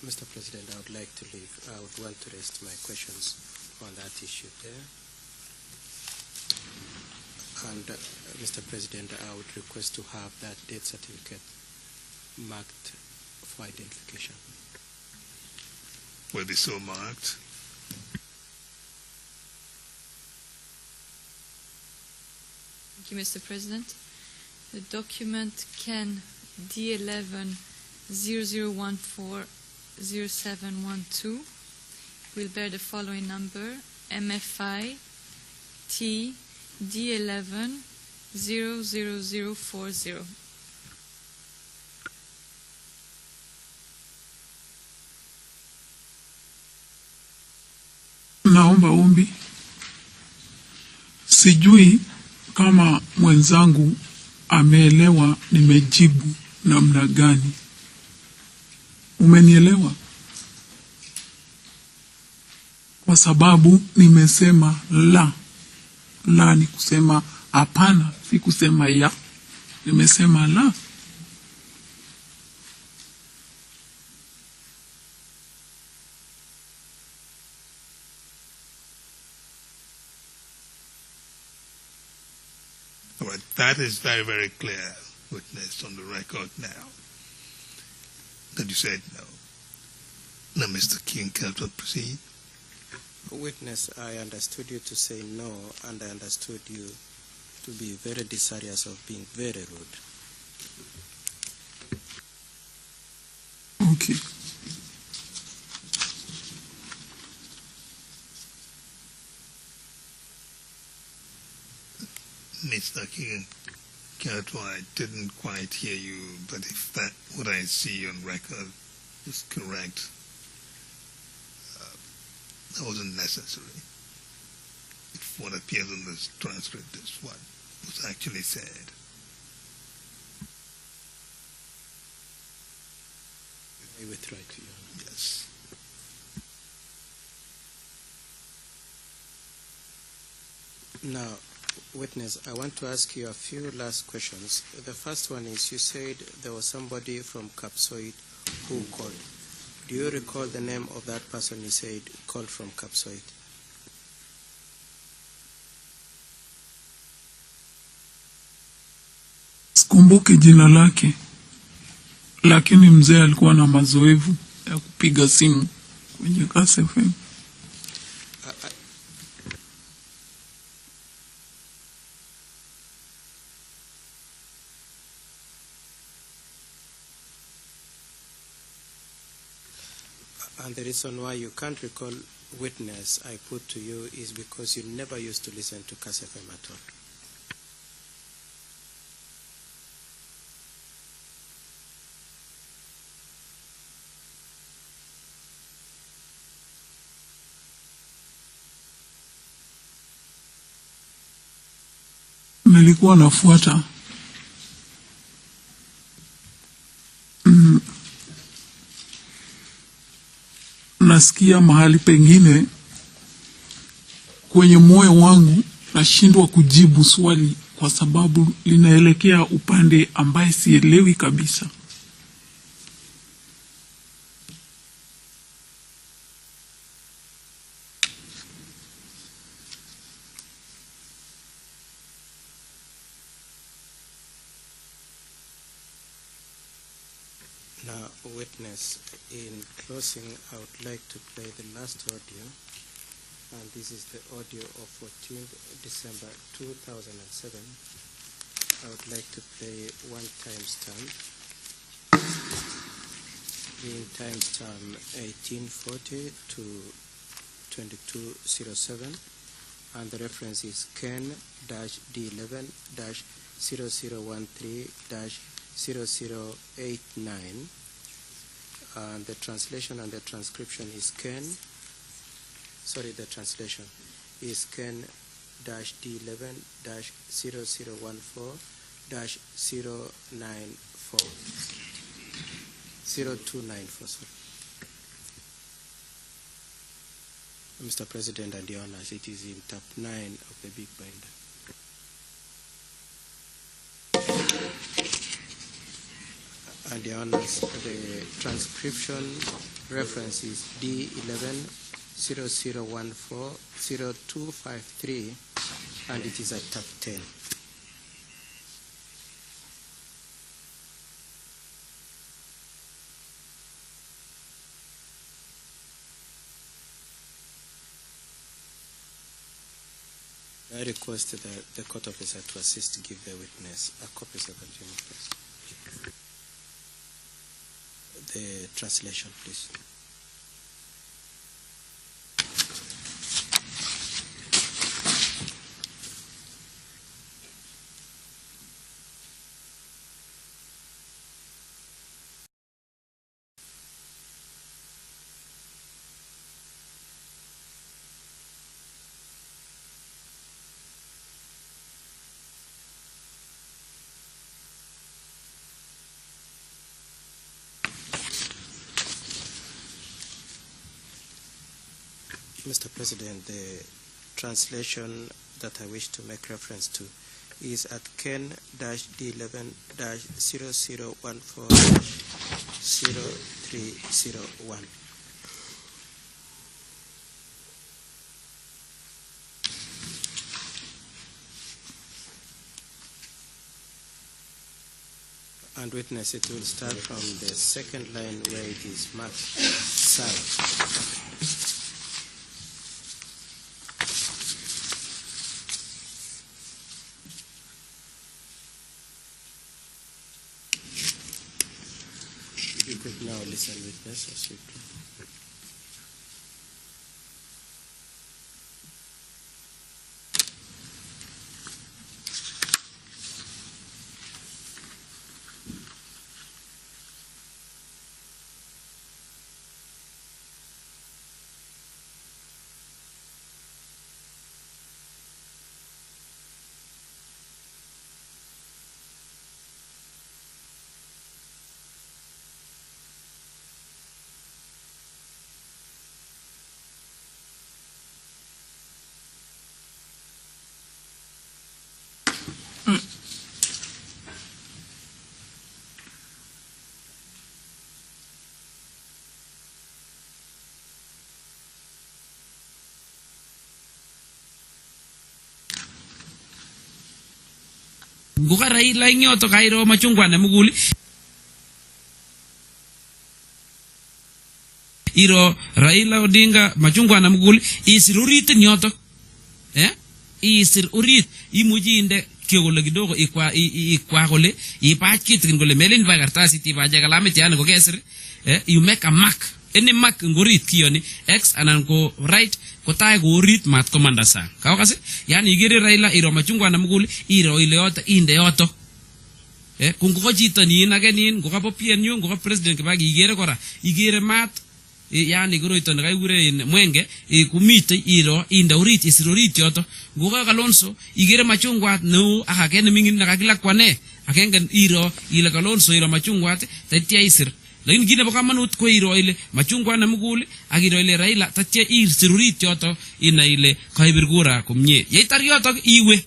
Mr. President, I would like to leave. I would want to rest my questions on that issue there. And Mr. President, I would request to have that death certificate marked for identification. Will be so marked. Thank you, Mr. President. The document Ken D11 0014 0712 will bear the following number: MFI T D11 00040. Naomba ombi. Sijui kama mwenzangu ameelewa nimejibu namna gani. Umenielewa? Kwa sababu nimesema la. La ni kusema hapana, si kusema ya. Nimesema la. All right, that is very, very clear, witness, on the record now, that you said no. Now, Mr. King, can I proceed? Witness, I understood you to say no, and I understood you to be very desirous of being very rude. Okay. Mr. King, I didn't quite hear you, but if that what I see on record is correct, that wasn't necessary. If what appears on this transcript is what was actually said. I withdraw it to you. Yes. Now, Witness, I want to ask you a few last questions. The first one is, you said there was somebody from Kapsoit who called. Do you recall the name of that person you said called from Kapsoit? Sikumbuki jina lake, lakini mzee alikuwa na mazoevu ya kupiga simu kwenye Kass FM. And the reason why you can't recall Witness I put to you is because you never used to listen to Kass FM at all. Nilikuwa nafuata nasikia mahali pengine kwenye moyo wangu nashindwa kujibu swali kwa sababu linaelekea upande ambaye sielewi kabisa. Now, Witness, in closing, I would like to play the last audio, and this is the audio of 14th December 2007. I would like to play one timestamp, being timestamp 1840 to 2207, and the reference is Ken-D11-0013-0089. And the translation and the transcription is the translation is Ken-D11-0014-094, sorry. Mr. President and Your Honors, it is in tab 9 of the big binder. And Your Honors, the transcription reference is D11-0014-0253, and it is at tab 10. I request the court officer to assist to give the witness a copy of the continuing please. The translation, please. Mr. President, the translation that I wish to make reference to is at Ken-D11-0014-0301. And witness, it will start from the second line where it is marked SAR. You could now listen, witness, as we play. Nguka Raila ing yoto kairo machungwa na muguli. Iro Raila Odinga machungwa na muguli isir urit nyoto. Isir urit imuji inde kiyogole kidogo ikwa gole ipach kitin gole melin ba kartasi ti baje kalamit yan ko kesir. You make a mark. Any mark ngorit kiyoni X anan ko right ko tay go rit mat komanda sang. Kaw kasi yani igere Raila iro machungwa na muguli iro ile yoto inde yoto. Kung ko chito ni nagenin ko kapo PNU ko president ke bagi igere kora igere mat yani goro ito nakaigure mwenge kumite iro inde urit isirorit yoto goka Kalonzo igere machungwa no akakene mingin nakakila kwane akengen iro ile Kalonzo iro machungwa tatia isir. Lakini gine po kamanut ko iro ile machungwa na muguli agiro ile Raila tatia isirorit yoto ina ile kaibir kura kumye yaitar yoto iwe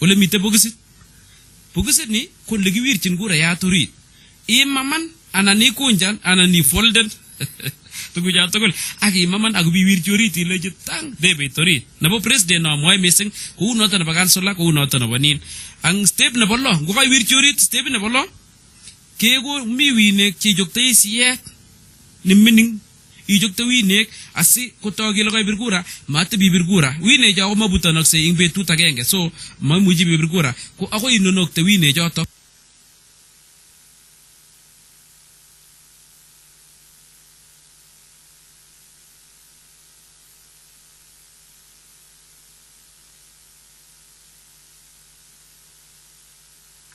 ole mite bogisit ni kulle giwirchin kura ya turit imaman anani kunjan anani folden tuguja tugul agi maman agu biwirchi orit ile jitang debe torit nabo president no moy missing ku noto na kansula ku noto na banin ang step na bollo go kay wirchi orit step na bollo kego mi winek chi jokte siye nimmining i jokte winek asi ko togi lo kay birgura mat bibirgura wine jaw mabutanok se ingbe tutagenge so mamuji bibirgura ko ako inonok te wine joto.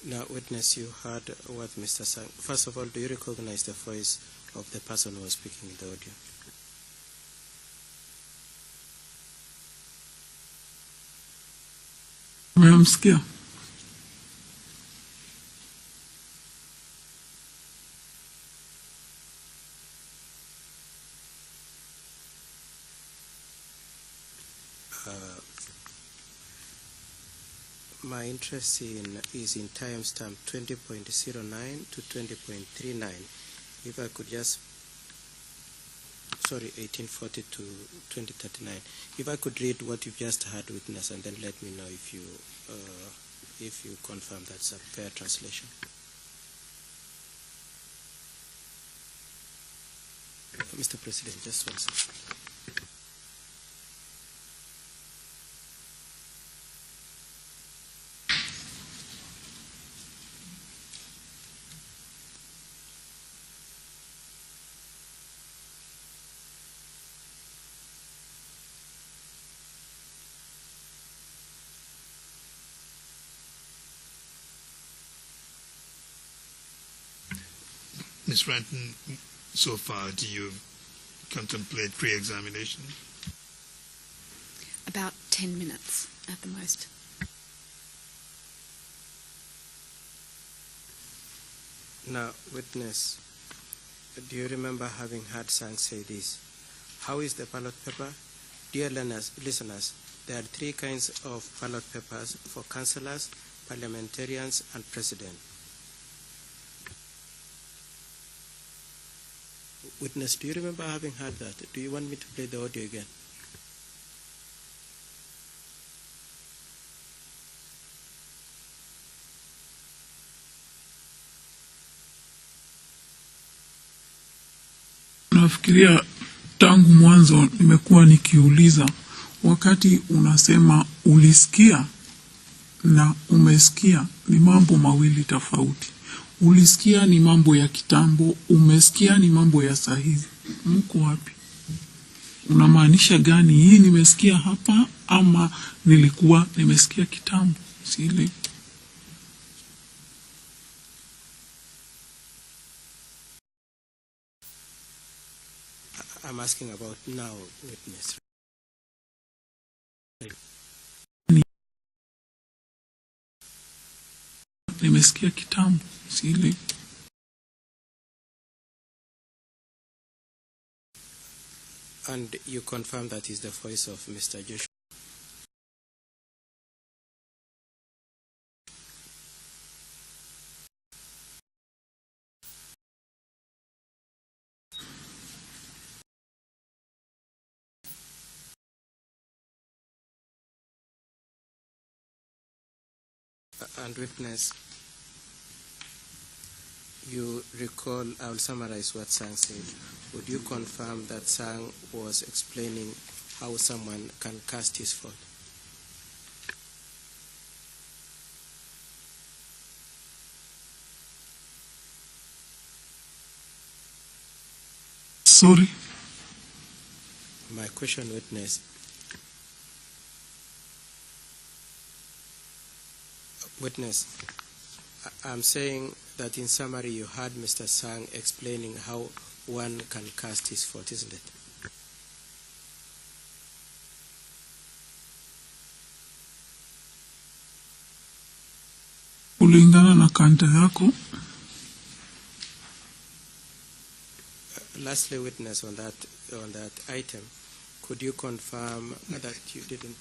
Now, witness, you heard what Mr. Sang. First of all, do you recognize the voice of the person who was speaking in the audio? Memsikia. My interest is in timestamp 20.09 to 20.39. If I could just, 1840 to 2039. If I could read what you've just heard, witness, and then let me know if you confirm that's a fair translation. Mr. President, just one second. Ms. Ranton, so far, do you contemplate pre-examination? About 10 minutes at the most. Now, witness, do you remember having heard Sang say this? How is the ballot paper? Dear listeners, there are three kinds of ballot papers for councillors, parliamentarians, and president. Witness, do you remember having heard that? Do you want me to play the audio again? Nafikiria tangu mwanzo nimekuwa nikiuliza wakati unasema ulisikia na umesikia ni mambo mawili tofauti. Ulisikia ni mambo ya kitambo, umesikia ni mambo ya sahizi. Mko wapi? Unamaanisha gani? Hii nimesikia hapa ama nilikuwa nimesikia kitambo? Sile. I'm asking about now, witness. Nimesikia kitambo, sile. And you confirm that is the voice of Mr. Joshua? And witness, you recall, I will summarize what Sang said. Would you confirm that Sang was explaining how someone can cast his vote? Sorry. My question, witness. Witness, I'm saying that in summary you heard Mr. Sang explaining how one can cast his vote, isn't it? Kulingana na kanta yako. Lastly, witness, on that item, could you confirm that you didn't?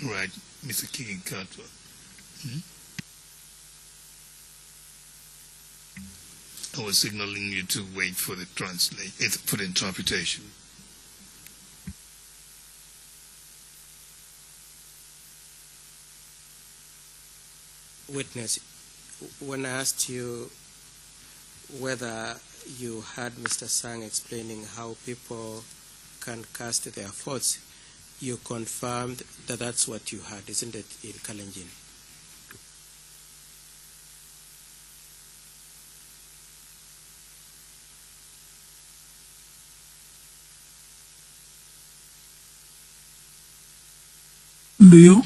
Right, Mr. Kiginkato. I was signaling you to wait for the for the interpretation. Witness, when I asked you whether you heard Mr. Sang explaining how people can cast their votes, you confirmed that that's what you heard, isn't it, in Kalenjin? Ndio.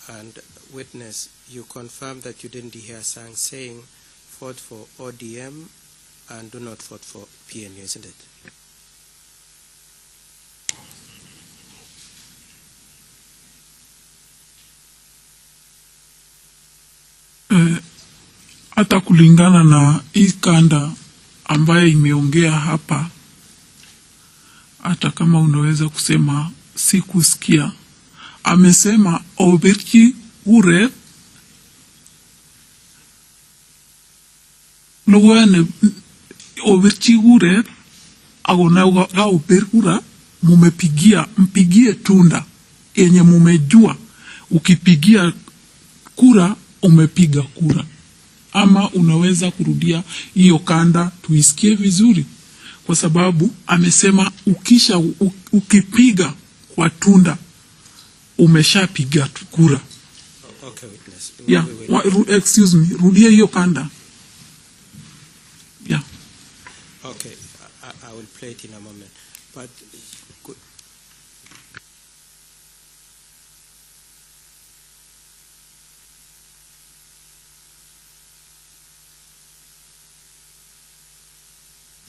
And witness, you confirmed that you didn't hear Sang saying vote for ODM and do not vote for PNU, isn't it? Hata kulingana na hii kanda ambayo imeongea hapa, hata kama unaweza kusema sikusikia, amesema oberchi ure lugwane oberchi ure agona ga oberkura mpigie tunda yenye mumejua ukipigia kura umepiga kura. Ama unaweza kurudia hiyo kanda tuisikie vizuri, kwa sababu amesema ukipiga kwa tunda umeshapiga kura. Okay, witness. Yeah, excuse me, rudia hiyo kanda. Yeah. Okay, I will play it in a moment. But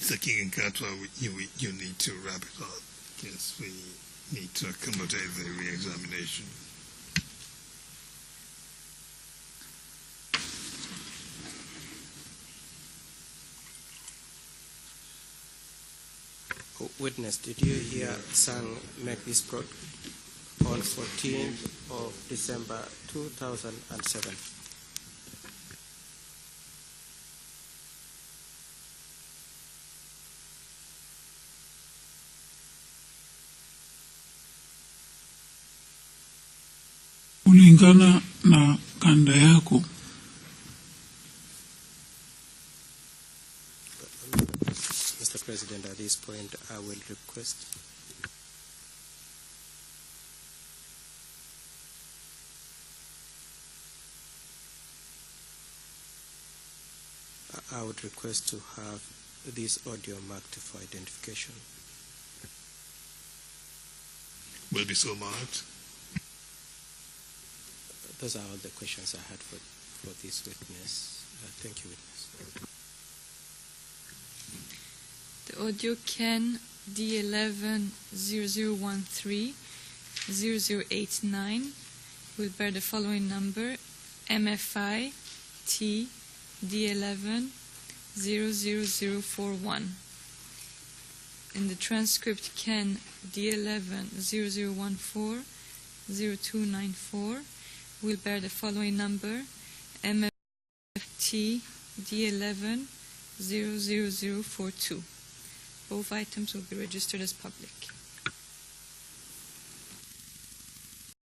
Mr. Kiginkato, you need to wrap it up. Yes, we need to accommodate the re-examination. witness, did you hear Sang make this quote on 14th of December 2007? Kulingana na kanda yako. Mr. President, at this point, I will request to have this audio marked for identification. Will be so marked. Those are all the questions I had for this witness. Thank you, witness. The audio Ken D110013 0089 will bear the following number: MFI T D11 00041. in the transcript Ken D11-0014-0294 will bear the following number, MFT D11-00042. Both items will be registered as public.